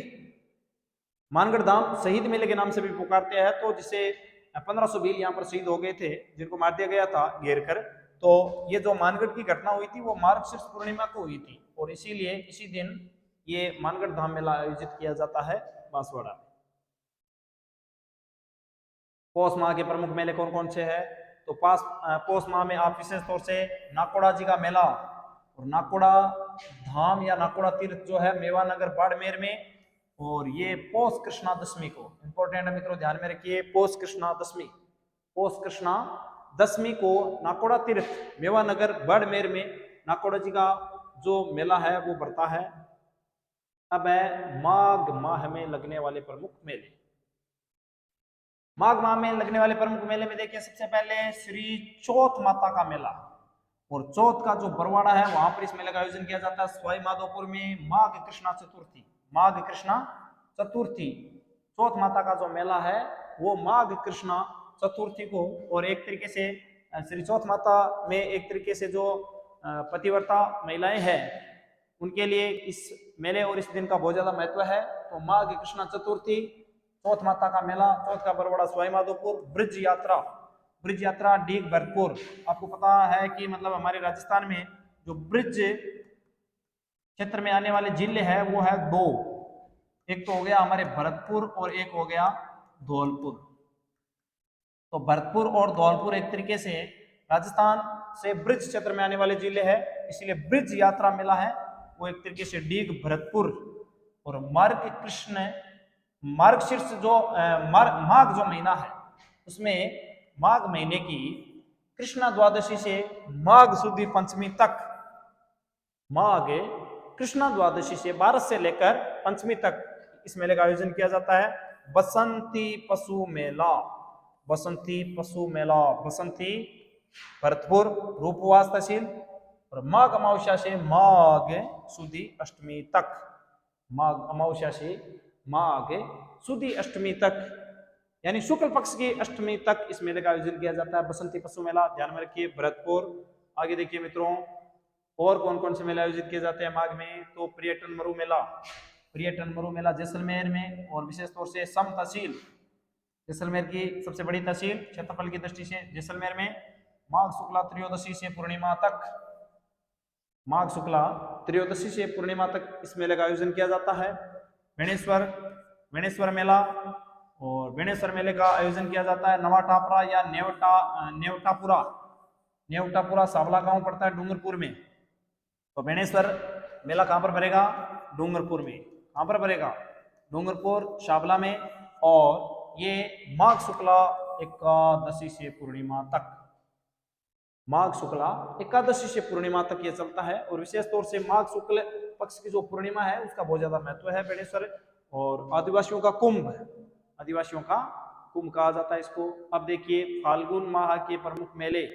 मानगढ़ धाम शहीद मेले के नाम से भी पुकारते हैं। तो जिसे 1500 भील यहाँ पर शहीद हो गए थे जिनको मार दिया गया था घेर कर। तो ये जो मानगढ़ की घटना हुई थी वो मार्गशीर्ष पूर्णिमा को हुई थी, और इसीलिए इसी दिन ये मानगढ़ धाम मेला आयोजित किया जाता है बांसवाड़ा। पौष माह के प्रमुख मेले कौन कौन से हैं? तो पौष माह में आप विशेष तौर से नाकोड़ा जी का मेला और नाकोड़ा धाम या नाकोड़ा तीर्थ जो है मेवानगर बाड़मेर में, और ये पौष कृष्णा दशमी को, इंपॉर्टेंट है मित्रों, ध्यान में रखिए, पौष कृष्णा दशमी को नाकोड़ा तीर्थ मेवानगर बाड़मेर में नाकोड़ा जी का जो मेला है वो बढ़ता है। अब है माघ माह में लगने वाले प्रमुख मेले। माघ माह में लगने वाले प्रमुख मेले में देखिए, सबसे पहले श्री चौथ माता का मेला, और चौथ का जो बरवाड़ा है वहां पर इस मेले का आयोजन किया जाता है सवाई माधोपुर में माघ कृष्णा चतुर्थी। चौथ माता का जो मेला है वो माघ कृष्णा चतुर्थी को, और एक तरीके से श्री चौथ माता में एक तरीके से जो पतिव्रता महिलाएं हैं उनके लिए इस मेले और इस दिन का बहुत ज्यादा महत्व है। तो माघ कृष्णा चतुर्थी, चौथ माता का मेला, चौथ का बरवाड़ा सवाई माधोपुर, ब्रिज यात्रा डीग भरतपुर। आपको पता है कि मतलब हमारे राजस्थान में जो ब्रिज क्षेत्र में आने वाले जिले हैं वो है दो, एक तो हो गया हमारे भरतपुर और एक हो गया धौलपुर। तो भरतपुर और धौलपुर एक तरीके से राजस्थान से ब्रिज क्षेत्र में आने वाले जिले हैं, इसलिए ब्रिज यात्रा मेला है वो एक तरीके से डीग भरतपुर। और मार्गशीर्ष जो माघ जो महीना है उसमें माघ महीने की कृष्णा द्वादशी से माघ सुदी पंचमी तक, माघ कृष्णा द्वादशी से 12 से लेकर पंचमी तक इस मेले का आयोजन किया जाता है। बसंती पशु मेला बसंती भरतपुर रूपवास तहसील, और माघ अमावस्या से माघ सुदी अष्टमी तक, माघ अमावस्या से माघ सुदी अष्टमी तक यानी शुक्ल पक्ष की अष्टमी तक इस मेले का आयोजन किया जाता है, बसंती पशु मेला। ध्यान में रखिए भरतपुर। आगे देखिए मित्रों, और कौन कौन से मेले आयोजित किए जाते हैं माघ में? तो पर्यटन मरु मेला जैसलमेर में, और विशेष तौर से सम तहसील, जैसलमेर की सबसे बड़ी तहसील क्षेत्रफल की दृष्टि से जैसलमेर में माघ शुक्ला त्रयोदशी से पूर्णिमा तक इस मेले का आयोजन किया जाता है। वेणेश्वर मेला, और वेणेश्वर मेले का आयोजन किया जाता है नवा टापरा या नेवटापुरा सावला गांव पड़ता है डूंगरपुर में। तो वेणेश्वर मेला कहां पर भरेगा? डूंगरपुर में। कहां पर भरेगा? डूंगरपुर सावला में, और ये माघ शुक्ला एकादशी से पूर्णिमा तक ये चलता है। और विशेष तौर से माघ शुक्ल पक्ष की जो पूर्णिमा है उसका बहुत ज्यादा महत्व है वेणेश्वर। और आदिवासियों का कुंभ कहा जाता है इसको। अब देखिए फाल्गुन माह के प्रमुख मेले।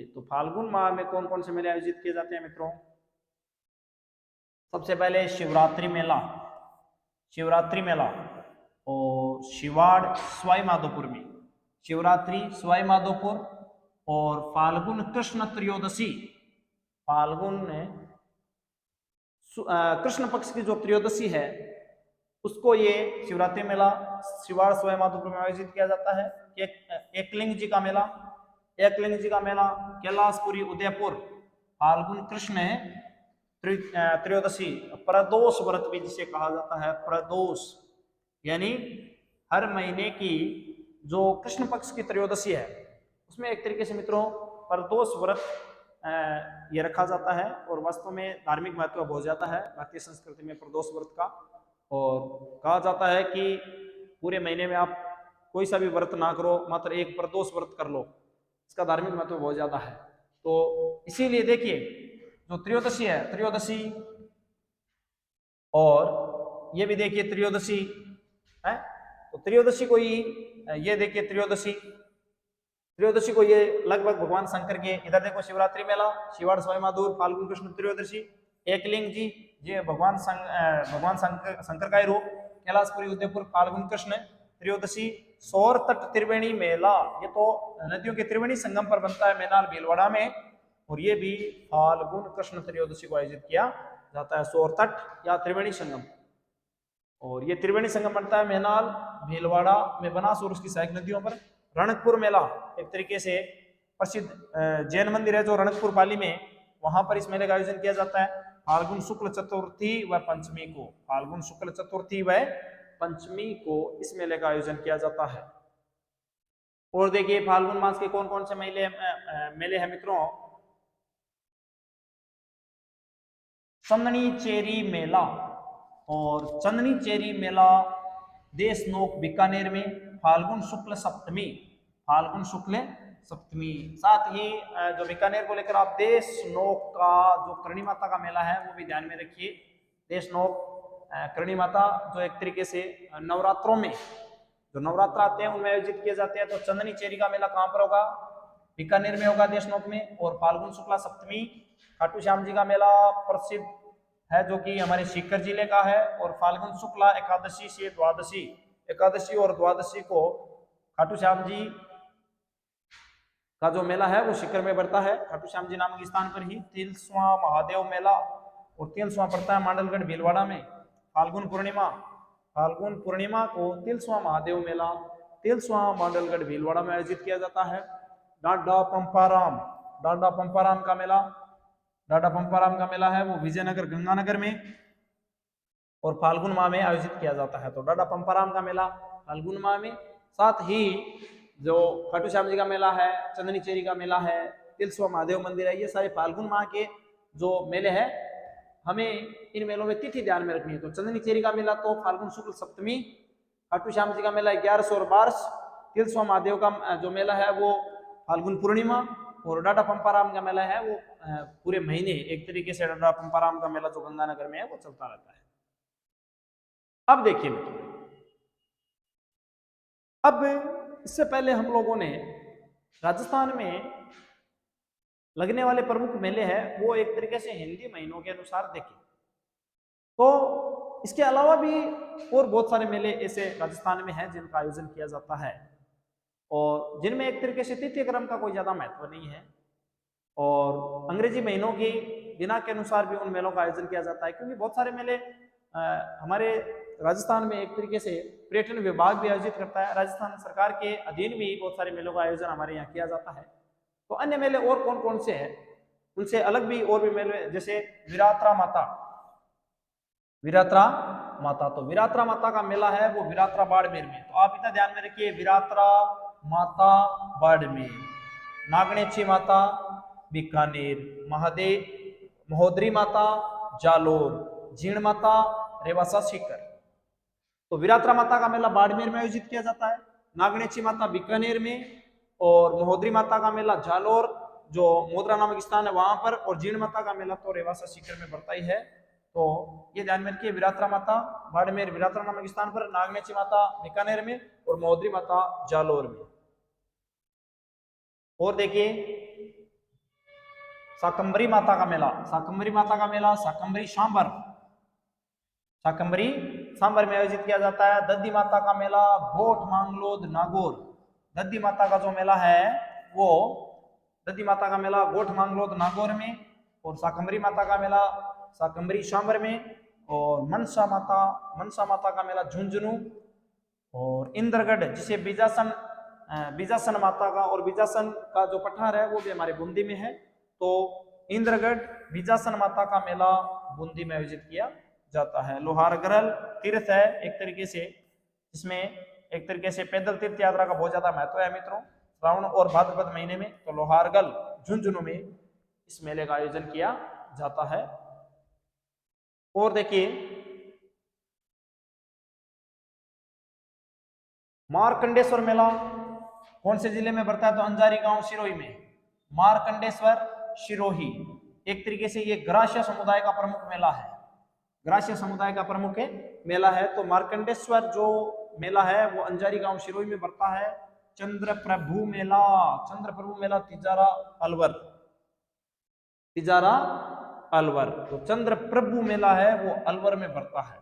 तो फाल्गुन माह में कौन कौन से मेले आयोजित किए जाते हैं मित्रों? सबसे पहले शिवरात्रि मेला और शिवाड़ सवाई माधोपुर में, शिवरात्रि सवाई माधोपुर। और फाल्गुन कृष्ण त्रयोदशी, कृष्ण पक्ष की जो त्रयोदशी है उसको ये शिवरात्रि मेला शिवाड़ सवाई माधोपुर में आयोजित किया जाता है। एकलिंग जी का मेला कैलाशपुरी उदयपुर, फाल्गुन कृष्ण त्रयोदशी, प्रदोष व्रत भी जिसे कहा जाता है, प्रदोष यानी हर महीने की जो कृष्ण पक्ष की त्रयोदशी है उसमें एक तरीके से मित्रों प्रदोष व्रत ये रखा जाता है। और वास्तव में धार्मिक महत्व बहुत ज्यादा है भारतीय संस्कृति में प्रदोष व्रत का। और कहा जाता है कि पूरे महीने में आप कोई सा भी व्रत ना करो, मात्र एक प्रदोष व्रत कर लो, इसका धार्मिक महत्व बहुत ज्यादा है। तो इसीलिए देखिए जो त्रयोदशी है, और ये भी देखिए त्रयोदशी है, तो त्रयोदशी को ये देखिए त्रयोदशी को ये लगभग भगवान शंकर के, इधर देखो शिवरात्रि मेला शिवाड़ सवाई माधोपुर फाल्गुन कृष्ण त्रयोदशी, एकलिंग जी ये भगवान शंकर का ही रूप, कैलाशपुरी उदयपुर फाल्गुन कृष्ण त्रयोदशी, सौर तट त्रिवेणी मेला, ये तो नदियों के त्रिवेणी संगम पर बनता है मेनाल भीलवाड़ा में, और ये भी फाल्गुन कृष्ण त्रयोदशी को आयोजित किया जाता है, सौर तट या त्रिवेणी संगम। और ये त्रिवेणी संगम बनता है मेनाल भीलवाड़ा में बनास और उसकी सहायक नदियों पर। रणकपुर मेला एक तरीके से प्रसिद्ध जैन मंदिर है जो रणकपुर पाली में, वहां पर इस मेले का आयोजन किया जाता है फाल्गुन शुक्ल चतुर्थी व पंचमी को, फाल्गुन शुक्ल चतुर्थी व पंचमी को इस मेले का आयोजन किया जाता है। और देखिए फाल्गुन मास के कौन कौन से मेले हैं मित्रों। चंदनी चेरी मेला, और चंदनी चेरी मेला देशनोक बीकानेर में फाल्गुन शुक्ल सप्तमी, फाल्गुन शुक्ल सप्तमी। साथ ही जो बीकानेर को लेकर आप देशनोक का जो करणी माता का मेला है वो भी ध्यान में रखिए। देशनोक करणी माता जो एक तरीके से नवरात्रों में जो नवरात्र आते हैं उनमें आयोजित किए जाते हैं। तो चंदनी चेरी का मेला कहाँ पर होगा, बीकानेर में होगा देशनोक में। और फाल्गुन शुक्ला सप्तमी खाटू श्याम जी का मेला प्रसिद्ध है जो कि हमारे सीकर जिले का है। और फाल्गुन शुक्ला एकादशी से द्वादशी, एकादशी और द्वादशी को खाटू श्याम जी का जो मेला है वो सीकर में बढ़ता है, खाटू श्याम जी नामक स्थान पर ही। तिलस्वा महादेव मेला, और तिलस्वा पड़ता है मांडलगढ़ भीलवाड़ा में। फाल्गुन पूर्णिमा, फाल्गुन पूर्णिमा को तिलस्वा महादेव मेला तिलस्वा मांडलगढ़ भीलवाड़ा में आयोजित किया जाता है। डाडा पंपाराम, डाडा पंपाराम का मेला, डाडा पंपाराम का मेला है वो विजयनगर गंगानगर में और फाल्गुन माह में आयोजित किया जाता है। तो डाडा पंपाराम का मेला फाल्गुन माह में। साथ ही जो खाटू श्याम जी का मेला है, चंदनी चेरी का मेला है, तिलस्वा महादेव मंदिर है, ये सारे फाल्गुन माह के जो मेले हैं हमें इन मेलों में तिथि ध्यान में रखनी है। तो चंदनी चेरी का मेला तो फाल्गुन शुक्ल सप्तमी, खाटू श्याम जी का मेला 11 और 12, तिलस्वा महादेव का जो मेला है वो फाल्गुन पूर्णिमा, और डाडा पंपाराम का मेला है वो पूरे महीने एक तरीके से डाडा पंपाराम का मेला जो गंगानगर में है वो चलता रहता है। अब देखिए अब इससे पहले हम लोगों ने राजस्थान में लगने वाले प्रमुख मेले हैं वो एक तरीके से हिंदी महीनों के अनुसार देखें तो इसके अलावा भी और बहुत सारे मेले ऐसे राजस्थान में हैं जिनका आयोजन किया जाता है और जिनमें एक तरीके से तिथि क्रम का कोई ज्यादा महत्व नहीं है और अंग्रेजी महीनों की दिनांक के अनुसार भी उन मेलों का आयोजन किया जाता है, क्योंकि बहुत सारे मेले हमारे राजस्थान में एक तरीके से पर्यटन विभाग भी आयोजित करता है। राजस्थान सरकार के अधीन भी बहुत सारे मेलों का आयोजन हमारे यहाँ किया जाता है। तो अन्य मेले और कौन कौन से हैं, उनसे अलग भी और भी मेले, जैसे विरात्रा माता, विरात्रा माता, तो विरात्रा माता का मेला है वो विरात्रा बाड़मेर में। तो आप इतना ध्यान में रखिए, विरात्रा माता बाड़मेर, नागणेची माता बीकानेर, महोदरी माता जालोर, जीण माता रेवासा सीकर। तो विरात्रा माता का मेला बाड़मेर में आयोजित किया जाता है, नागणेची माता बीकानेर में, और महोदरी माता का मेला जालोर जो मोदरा नामक स्थान है वहां पर, और जीण माता का मेला तो रेवासा सीकर में बढ़ता ही है। तो ये ध्यान में रखिए, विरात्रा माता बाड़मेर विरात्रा नामक स्थान पर, नागणेची माता बीकानेर में और महोदरी माता जालोर में। और देखिए शाकंभरी माता का मेला, शाकंभरी माता का मेला शाकंभरी सांबर, शाकंभरी सांबर में आयोजित किया जाता है। दद्दी माता का मेला गोठ मांगलोद नागौर, दद्दी माता का जो मेला है वो दद्दी माता का मेला गोठ मांगलोद नागौर में, और शाकंभरी माता का मेला शाकंभरी सांबर में, और मनसा माता का मेला झुंझुनू, और इंद्रगढ़ जिसे बीजासन माता का और बीजासन का जो पठार है वो भी हमारे बूंदी में है। तो इंद्रगढ़ बीजासन माता का मेला बूंदी में आयोजित किया जाता है। लोहारगढ़ तीर्थ है एक तरीके से, जिसमें एक तरीके से पैदल तीर्थ यात्रा का बहुत ज्यादा महत्व है मित्रों, श्रावण और भाद्रपद महीने में। तो लोहारगढ़ झुंझुनू में इस मेले का आयोजन किया जाता है। और देखिए मार्कंडेश्वर मेला कौन से जिले में बढ़ता है, तो अंजारी गांव सिरोही में, मार्कंडेश्वर सिरोही। एक तरीके से ये ग्रास्य समुदाय का प्रमुख मेला है, ग्रास्य समुदाय का प्रमुख मेला है। तो मार्कंडेश्वर जो मेला है वो अंजारी गांव सिरोही में बढ़ता है। चंद्रप्रभु मेला, चंद्रप्रभु मेला तिजारा अलवर, तिजारा अलवर, तो चंद्रप्रभु मेला है वो अलवर में बढ़ता है।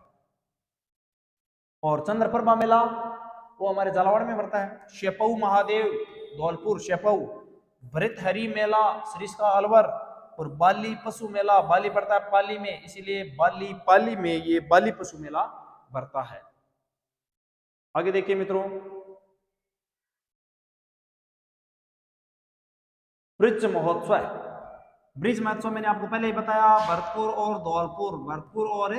और चंद्रप्रभा मेला वो हमारे झालावाड़ में बढ़ता है। शेपऊ महादेव धौलपुर शेपऊ, भृतहरि मेला सरिस्का अलवर, और बाली पशु मेला बाली पड़ता है पाली में, इसीलिए पाली में ये बाली पशु मेला बढ़ता है। आगे देखिए मित्रों, ब्रिज महोत्सव, ब्रिज महोत्सव मैंने आपको पहले ही बताया, भरतपुर और धौलपुर, भरतपुर और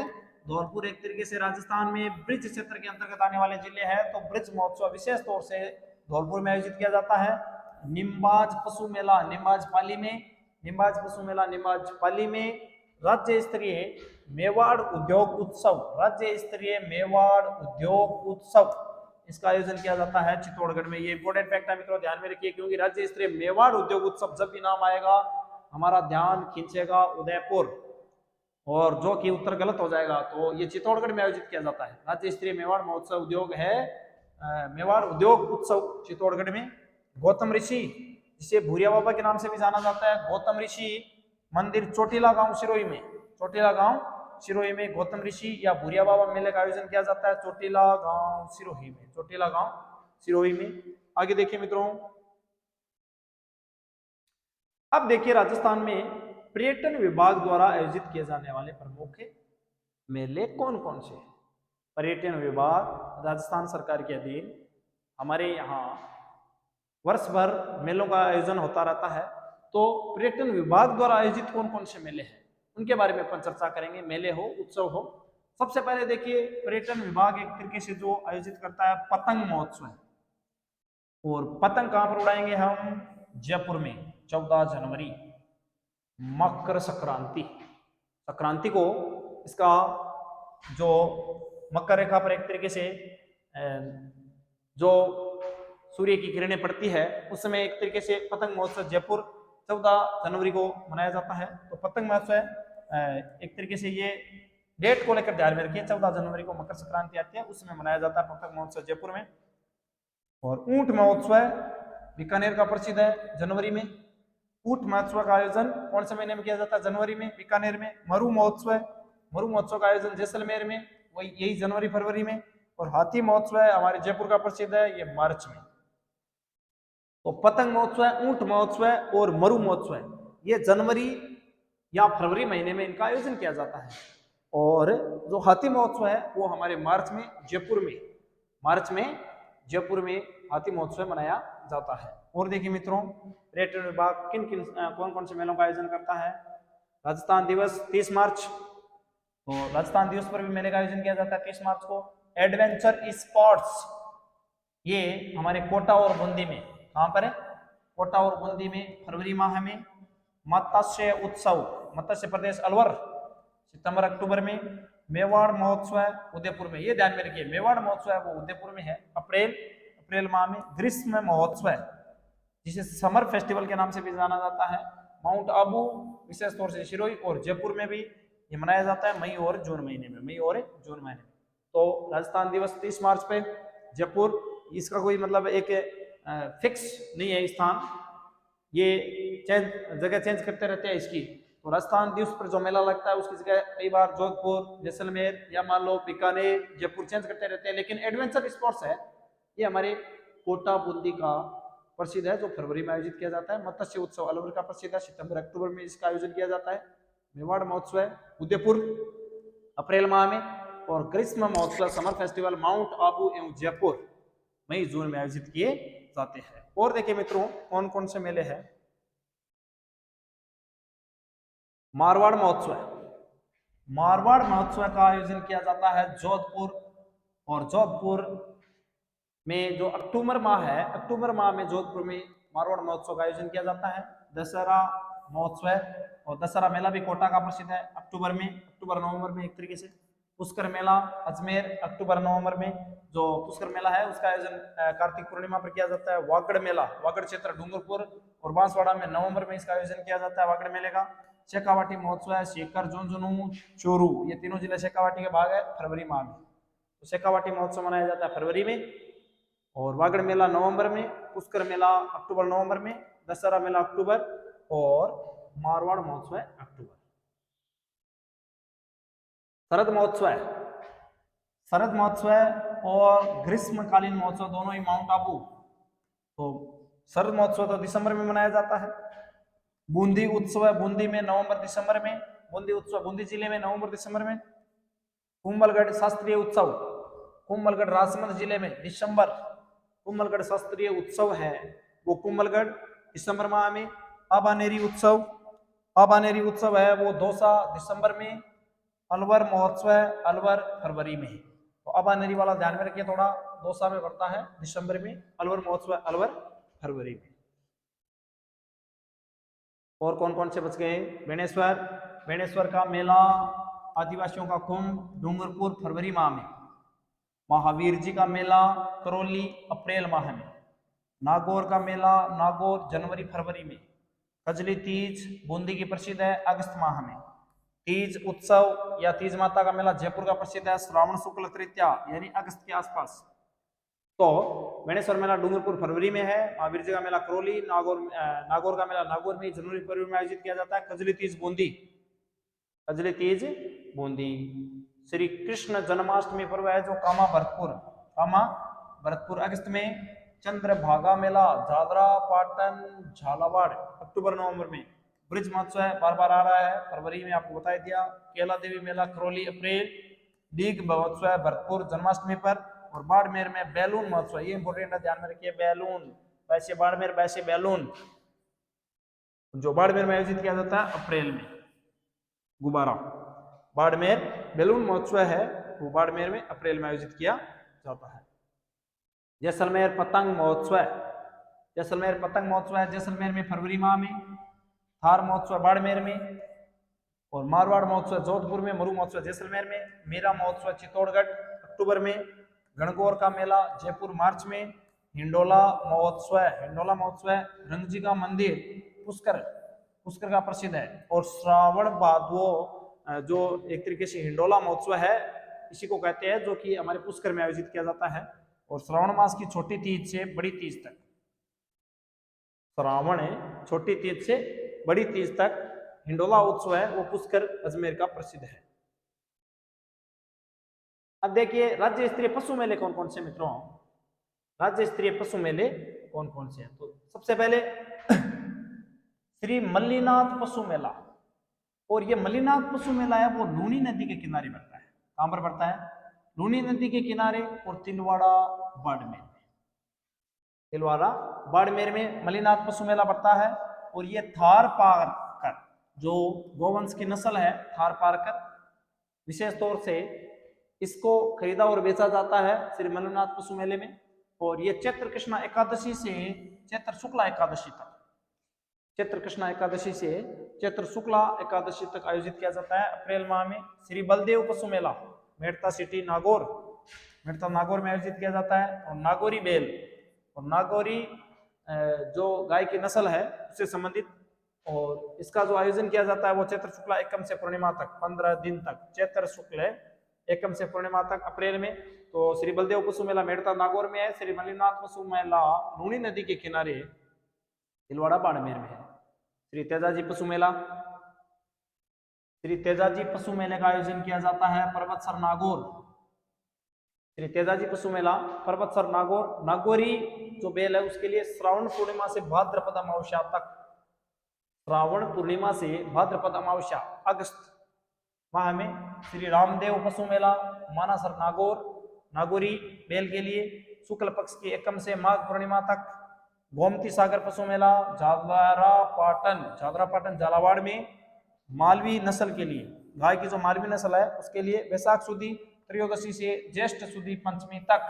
धौलपुर एक तरीके से राजस्थान में ब्रिज क्षेत्र के अंतर्गत आने वाले जिले हैं, तो ब्रिज महोत्सव विशेष तौर से धौलपुर में आयोजित किया जाता है। निम्बाज पशु मेला निम्बाज पाली में, निम्बाज पशु मेला निम्बाज पाली में। राज्य स्तरीय मेवाड़ उद्योग उत्सव, राज्य स्तरीय मेवाड़ उद्योग उत्सव, इसका आयोजन किया जाता है चित्तौड़गढ़ में। ये इंपॉर्टेंट फैक्ट है मित्रों, ध्यान में रखिए, क्योंकि राज्य स्तरीय मेवाड़ उद्योग उत्सव जब भी नाम आएगा हमारा ध्यान खींचेगा उदयपुर, और जो कि उत्तर गलत हो जाएगा। तो ये चित्तौड़गढ़ में आयोजित किया जाता है। राज्य स्तरीय मेवाड़ महोत्सव उद्योग है मेवाड़ उद्योग उत्सव चित्तौड़गढ़ में। गौतम ऋषि, जिसे भूरिया बाबा के नाम से भी जाना जाता है, गौतम ऋषि मंदिर चोटीला गांव सिरोही में, चोटीला गांव सिरोही में गौतम ऋषि या भूरिया बाबा मेले का आयोजन किया जाता है चोटीला गांव सिरोही में, चोटीला गांव सिरोही में। आगे देखिए मित्रों, अब देखिए राजस्थान में पर्यटन विभाग द्वारा आयोजित किए जाने वाले प्रमुख मेले कौन कौन से। पर्यटन विभाग राजस्थान सरकार के अधीन हमारे यहाँ वर्ष भर मेलों का आयोजन होता रहता है। तो पर्यटन विभाग द्वारा आयोजित कौन कौन से मेले हैं उनके बारे में अपन चर्चा करेंगे, मेले हो उत्सव हो। सबसे पहले देखिए, पर्यटन विभाग एक तरीके से जो आयोजित करता है पतंग महोत्सव, और पतंग कहां पर उड़ाएंगे हम, जयपुर में 14 जनवरी मकर संक्रांति, संक्रांति को इसका जो मकर रेखा पर एक तरीके से जो सूर्य की किरणें पड़ती है उस समय एक तरीके से पतंग महोत्सव जयपुर 14 जनवरी को मनाया जाता है। तो पतंग महोत्सव एक तरीके से ये डेट को लेकर ध्यान में रखिए, 14 जनवरी को मकर संक्रांति आती है, उसमें मनाया जाता है पतंग महोत्सव जयपुर में। और ऊंट महोत्सव बीकानेर का प्रसिद्ध है जनवरी में। ऊंट महोत्सव का आयोजन कौन से महीने में किया जाता है, जनवरी में बीकानेर में। मरु महोत्सव है, मरु महोत्सव का आयोजन जैसलमेर में, वही यही जनवरी फरवरी में। और हाथी महोत्सव है हमारे जयपुर का प्रसिद्ध है, ये मार्च में। तो पतंग महोत्सव है, ऊंट महोत्सव है और मरु महोत्सव है, ये जनवरी या फरवरी महीने में इनका आयोजन किया जाता है। और जो हाथी महोत्सव है वो हमारे मार्च में जयपुर में, मार्च में जयपुर में हाथी महोत्सव मनाया जाता है। और देखिए मित्रों, पर्यटन विभाग किन किन कौन कौन से मेलों का आयोजन करता है। राजस्थान दिवस 30 मार्च, तो राजस्थान दिवस पर भी मेले का आयोजन किया जाता है 30 मार्च को। एडवेंचर स्पोर्ट्स, ये हमारे कोटा और बूंदी में, कहां पर है, कोटा और बूंदी में फरवरी माह में। मत्स्य उत्सव, मत्स्य प्रदेश अलवर सितंबर अक्टूबर में। मेवाड़ महोत्सव है उदयपुर में, ये ध्यान में रखिए, मेवाड़ महोत्सव है वो उदयपुर में है अप्रैल माह में। ग्रीष्म महोत्सव है जिसे समर फेस्टिवल के नाम से भी जाना जाता है, माउंट आबू विशेष तौर से सिरोही और जयपुर में भी ये मनाया जाता है मई और जून महीने में, मई और जून महीने में। तो राजस्थान दिवस 30 मार्च पे जयपुर, इसका कोई मतलब एक फिक्स नहीं है स्थान, ये जगह चेंज करते रहते हैं इसकी। तो राजस्थान दिवस पर जो मेला लगता है उसकी जगह कई बार जोधपुर, जैसलमेर या मान लो बीकानेर, जयपुर चेंज करते रहते हैं। लेकिन एडवेंचर स्पोर्ट्स है ये हमारे कोटा बूंदी का प्रसिद्ध है जो फरवरी में आयोजित किया जाता है। मत्स्य उत्सव अलवर का प्रसिद्ध है, सितंबर अक्टूबर में इसका आयोजन किया जाता है। मेवाड़ महोत्सव है उदयपुर अप्रैल माह में। और ग्रीष्म महोत्सव समर फेस्टिवल माउंट आबू एवं जयपुर मई जून में आयोजित किए जाते हैं। और देखिए मित्रों, कौन कौन से मेले हैं। मारवाड़ महोत्सव है, मारवाड़ महोत्सव का आयोजन किया जाता है जोधपुर, और जोधपुर में जो अक्टूबर माह है, अक्टूबर माह में जोधपुर में मारवाड़ महोत्सव का आयोजन किया जाता है। दशहरा महोत्सव है, और दशहरा मेला भी कोटा का प्रसिद्ध है अक्टूबर में, अक्टूबर नवंबर में एक तरीके से। पुष्कर मेला अजमेर अक्टूबर नवंबर में, जो पुष्कर मेला है उसका आयोजन कार्तिक पूर्णिमा पर किया जाता है। वागड़ मेला, वागड़ क्षेत्र डूंगरपुर और बांसवाड़ा में नवंबर में इसका आयोजन किया जाता है वागड़ मेले का। शेखावाटी महोत्सव है सीकर, झुंझुनू, चूरू, ये तीनों जिले शेखावाटी के भाग है, फरवरी माह में। तो शेखावाटी महोत्सव मनाया जाता है फरवरी में, और वागड़ मेला नवंबर में, पुष्कर मेला अक्टूबर नवंबर में, दशहरा मेला अक्टूबर, और मारवाड़ महोत्सव है अक्टूबर। शरद महोत्सव है, शरद महोत्सव है और ग्रीष्मकालीन महोत्सव दोनों ही माउंट आबू। तो शरद महोत्सव तो दिसंबर में मनाया जाता है। बूंदी उत्सव है बूंदी में नवंबर दिसंबर में, बूंदी उत्सव बूंदी जिले में नवंबर दिसंबर में। कुंभलगढ़ शास्त्रीय उत्सव, कुंभलगढ़ राजसमंद जिले में दिसंबर, कुंभलगढ़ शास्त्रीय उत्सव है वो कुंभलगढ़ दिसंबर माह में। आबानेरी उत्सव, आबानेरी उत्सव है वो दौसा दिसंबर में। अलवर महोत्सव अलवर फरवरी में है। तो अब नरी वाला ध्यान में रखिए, थोड़ा दौसा में पड़ता है दिसंबर में, अलवर महोत्सव अलवर फरवरी में। और कौन कौन से बच गए? बेणेश्वर, बेणेश्वर का मेला आदिवासियों का कुंभ डूंगरपुर फरवरी माह में, महावीर जी का मेला करौली अप्रैल माह में, नागौर का मेला नागौर जनवरी फरवरी में, कजली तीज बूंदी की प्रसिद्ध है अगस्त माह में, तीज उत्सव या तीज माता का मेला जयपुर का प्रसिद्ध है श्रावण शुक्ल तृतीया यानी अगस्त के आसपास। तो बेणेश्वर मेला डूंगरपुर फरवरी में है, महावीर जी का मेला करौली, नागौर का मेला नागौर में जनवरी फरवरी में आयोजित किया जाता है, कजली तीज बूंदी, कजली तीज बूंदी। श्री कृष्ण जन्माष्टमी पर्व है जो कामा भरतपुर अगस्त में, चंद्रभागा मेला दादरा पाटन झालावाड़ अक्टूबर नवंबर में, ब्रिज महोत्सव बार बार आ रहा है फरवरी में, आपको बता दिया, केला देवी मेला करौली अप्रैल, डीग महोत्सव भरतपुर जन्माष्टमी पर, और बाड़मेर में बैलून महोत्सव, ये इंपोर्टेंट है ध्यान में रखिए, बैलून वैसे बाड़मेर वैसे बैलून जो बाड़मेर में आयोजित किया जाता है अप्रैल में, गुब्बारा बाड़मेर बैलून महोत्सव है वो बाड़मेर में अप्रैल में आयोजित किया जाता है। जैसलमेर पतंग महोत्सव, जैसलमेर पतंग महोत्सव है जैसलमेर में फरवरी माह में, थार महोत्सव बाड़मेर में, और मारवाड़ महोत्सव जोधपुर में, मरु महोत्सव जैसलमेर में, मीरा महोत्सव चित्तौड़गढ़ अक्टूबर में, गणगौर का मेला जयपुर मार्च में, हिंडोला महोत्सव रंगजी का मंदिर पुष्कर का प्रसिद्ध है, और श्रावण भादवो जो एक तरीके से हिंडोला महोत्सव है इसी को कहते हैं, जो कि हमारे पुष्कर में आयोजित किया जाता है, और श्रावण मास की छोटी तीज से बड़ी तीज तक, श्रावण छोटी तीज से बड़ी तीज तक हिंडोला उत्सव है वो पुष्कर अजमेर का प्रसिद्ध है। अब देखिए राज्य स्तरीय पशु मेले कौन कौन से मित्रों, राज्य स्तरीय पशु मेले कौन कौन से हैं? तो सबसे पहले श्री मल्लीनाथ पशु मेला, और ये मल्लीनाथ पशु मेला है वो लूनी नदी के किनारे पड़ता है। कहां पर पड़ता है? लूनी नदी के किनारे, और तिलवाड़ा बाड़मेर में, तिलवाड़ा बाड़मेर में मल्लीनाथ पशु मेला पड़ता है। और ये थार पारकर जो गोवंश की नस्ल है, थार पारकर विशेष तौर से इसको खरीदा और बेचा जाता है श्री मल्लीनाथ पशु मेले में। और ये चैत्र कृष्णा एकादशी से चैत्र शुक्ला एकादशी तक, चैत्र कृष्णा एकादशी से चैत्र शुक्ला एकादशी तक आयोजित किया जाता है अप्रैल माह में। श्री बलदेव पशु मेला मेड़ता सिटी नागौर, मेड़ता नागौर में आयोजित किया जाता है। और नागौरी बेल और नागौरी जो गाय की नस्ल है उससे संबंधित, और इसका जो आयोजन किया जाता है वो चैत्र शुक्ला एकम से पूर्णिमा तक 15 दिन तक, चैत्र शुक्ल एकम से पूर्णिमा तक अप्रैल में। तो श्री बलदेव पशु मेला मेड़ता नागौर में है, श्री मल्लीनाथ पशु मेला लूनी नदी के किनारे तिलवाड़ा बाड़मेर में है। श्री तेजाजी पशु मेला, श्री तेजाजी पशु मेले का आयोजन किया जाता है पर्वतसर नागौर, श्री तेजाजी पशु मेला पर्वतसर नागौर। नागौरी जो बेल है उसके लिए श्रावण पूर्णिमा से भाद्रपद अमावस्या तक, श्रावण पूर्णिमा से भाद्रपद अमावस्या अगस्त माह में। श्री रामदेव पशु मेला मानासर नागौर, नागौरी बेल के लिए शुक्ल पक्ष की एकम से माघ पूर्णिमा तक। गोमती सागर पशु मेला झादरा पाटन झालावाड़ में मालवी नस्ल के लिए, गाय की जो मालवी नस्ल है उसके लिए वैशाख सुदी त्रयोदशी से ज्येष्ठ सुदी पंचमी तक,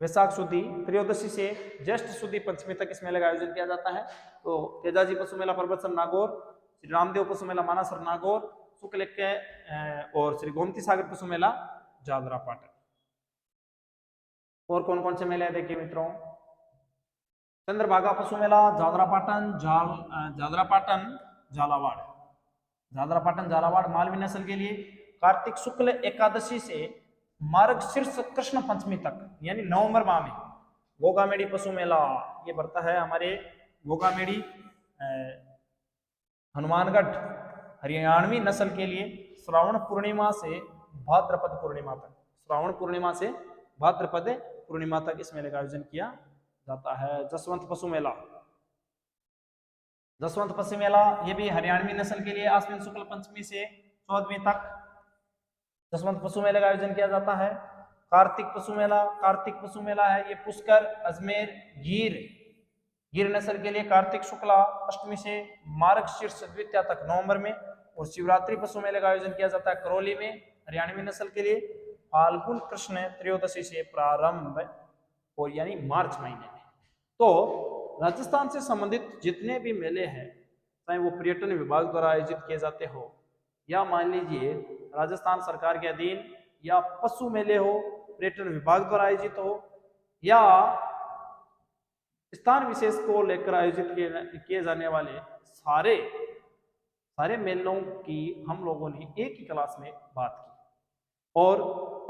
वैशाख सुदी त्रयोदशी से ज्येष्ठ सुदी पंचमी तक इस मेले का आयोजन किया जाता है। तो तेजाजी पशु मेला पर्वतसर नागौर, श्री रामदेव पशु मेला मानासर नागौर शुक्ल के, और श्री गोमती सागर पशु मेला झादरा पाटन। और कौन कौन से मेले हैं देखिए मित्रों, चंद्रभागा पशु मेला झादरा पाटन झालावाड़, झादरा पाटन झालावाड़ मालवी नस्ल के लिए कार्तिक शुक्ल एकादशी से मार्गशीर्ष कृष्ण पंचमी तक यानी नवंबर माह में। गोगामेड़ी पशु मेला ये बढ़ता है हमारे गोगामेड़ी हनुमानगढ़ हरियाणवी नस्ल के लिए श्रावण पूर्णिमा से भाद्रपद पूर्णिमा तक, श्रावण पूर्णिमा से भाद्रपद पूर्णिमा तक इस मेले का आयोजन किया जाता है। जसवंत पशु मेला, जसवंत पशु मेला ये भी हरियाणवी नस्ल के लिए आश्विन शुक्ल पंचमी से 14वीं तक जसवंत पशु मेले का आयोजन किया जाता है। कार्तिक पशु मेला है ये पुष्कर अजमेर गिर नस्ल के लिए कार्तिक शुक्ला अष्टमी से मार्गशीर्ष द्वितीया तक नवंबर में। और शिवरात्रि पशु मेले का आयोजन किया जाता है करौली में हरियाणवी नस्ल के लिए फाल्गुन कृष्ण त्रयोदशी से प्रारंभ और यानी मार्च महीने में। तो राजस्थान से संबंधित जितने भी मेले हैं, चाहे वो पर्यटन विभाग द्वारा आयोजित किए जाते हो या मान लीजिए राजस्थान सरकार के अधीन या पशु मेले हो पर्यटन विभाग द्वारा आयोजित हो या स्थान विशेष को लेकर आयोजित किए जाने वाले सारे मेलों की हम लोगों ने एक ही क्लास में बात की। और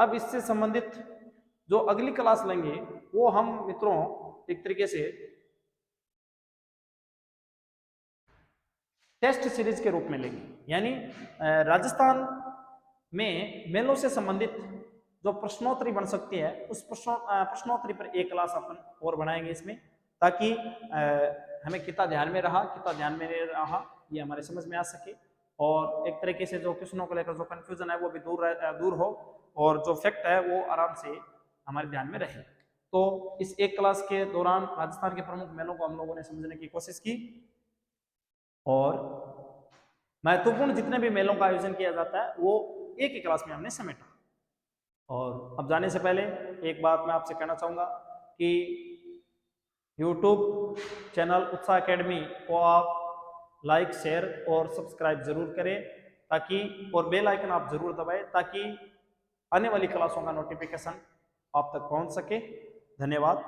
अब इससे संबंधित जो अगली क्लास लेंगे वो हम मित्रों एक तरीके से टेस्ट सीरीज के रूप में लेंगे, यानी राजस्थान में मेलों से संबंधित जो प्रश्नोत्तरी बन सकती है उस प्रश्नोत्तरी पर एक क्लास अपन और बनाएंगे इसमें, ताकि हमें कितना ध्यान में रहा कितना ध्यान में नहीं रहा ये हमारे समझ में आ सके, और एक तरीके से जो क्वेश्चनों को लेकर जो कंफ्यूजन है वो भी दूर हो और जो फैक्ट है वो आराम से हमारे ध्यान में रहे। तो इस एक क्लास के दौरान राजस्थान के प्रमुख मेलों को हम लोगों ने समझने की कोशिश की और महत्वपूर्ण जितने भी मेलों का आयोजन किया जाता है वो एक ही क्लास में हमने समेटा। और अब जाने से पहले एक बात मैं आपसे कहना चाहूँगा कि YouTube चैनल उत्साह एकेडमी को आप लाइक शेयर और सब्सक्राइब जरूर करें ताकि, और बेल आइकन आप जरूर दबाएं ताकि आने वाली क्लासों का नोटिफिकेशन आप तक पहुंच सके। धन्यवाद।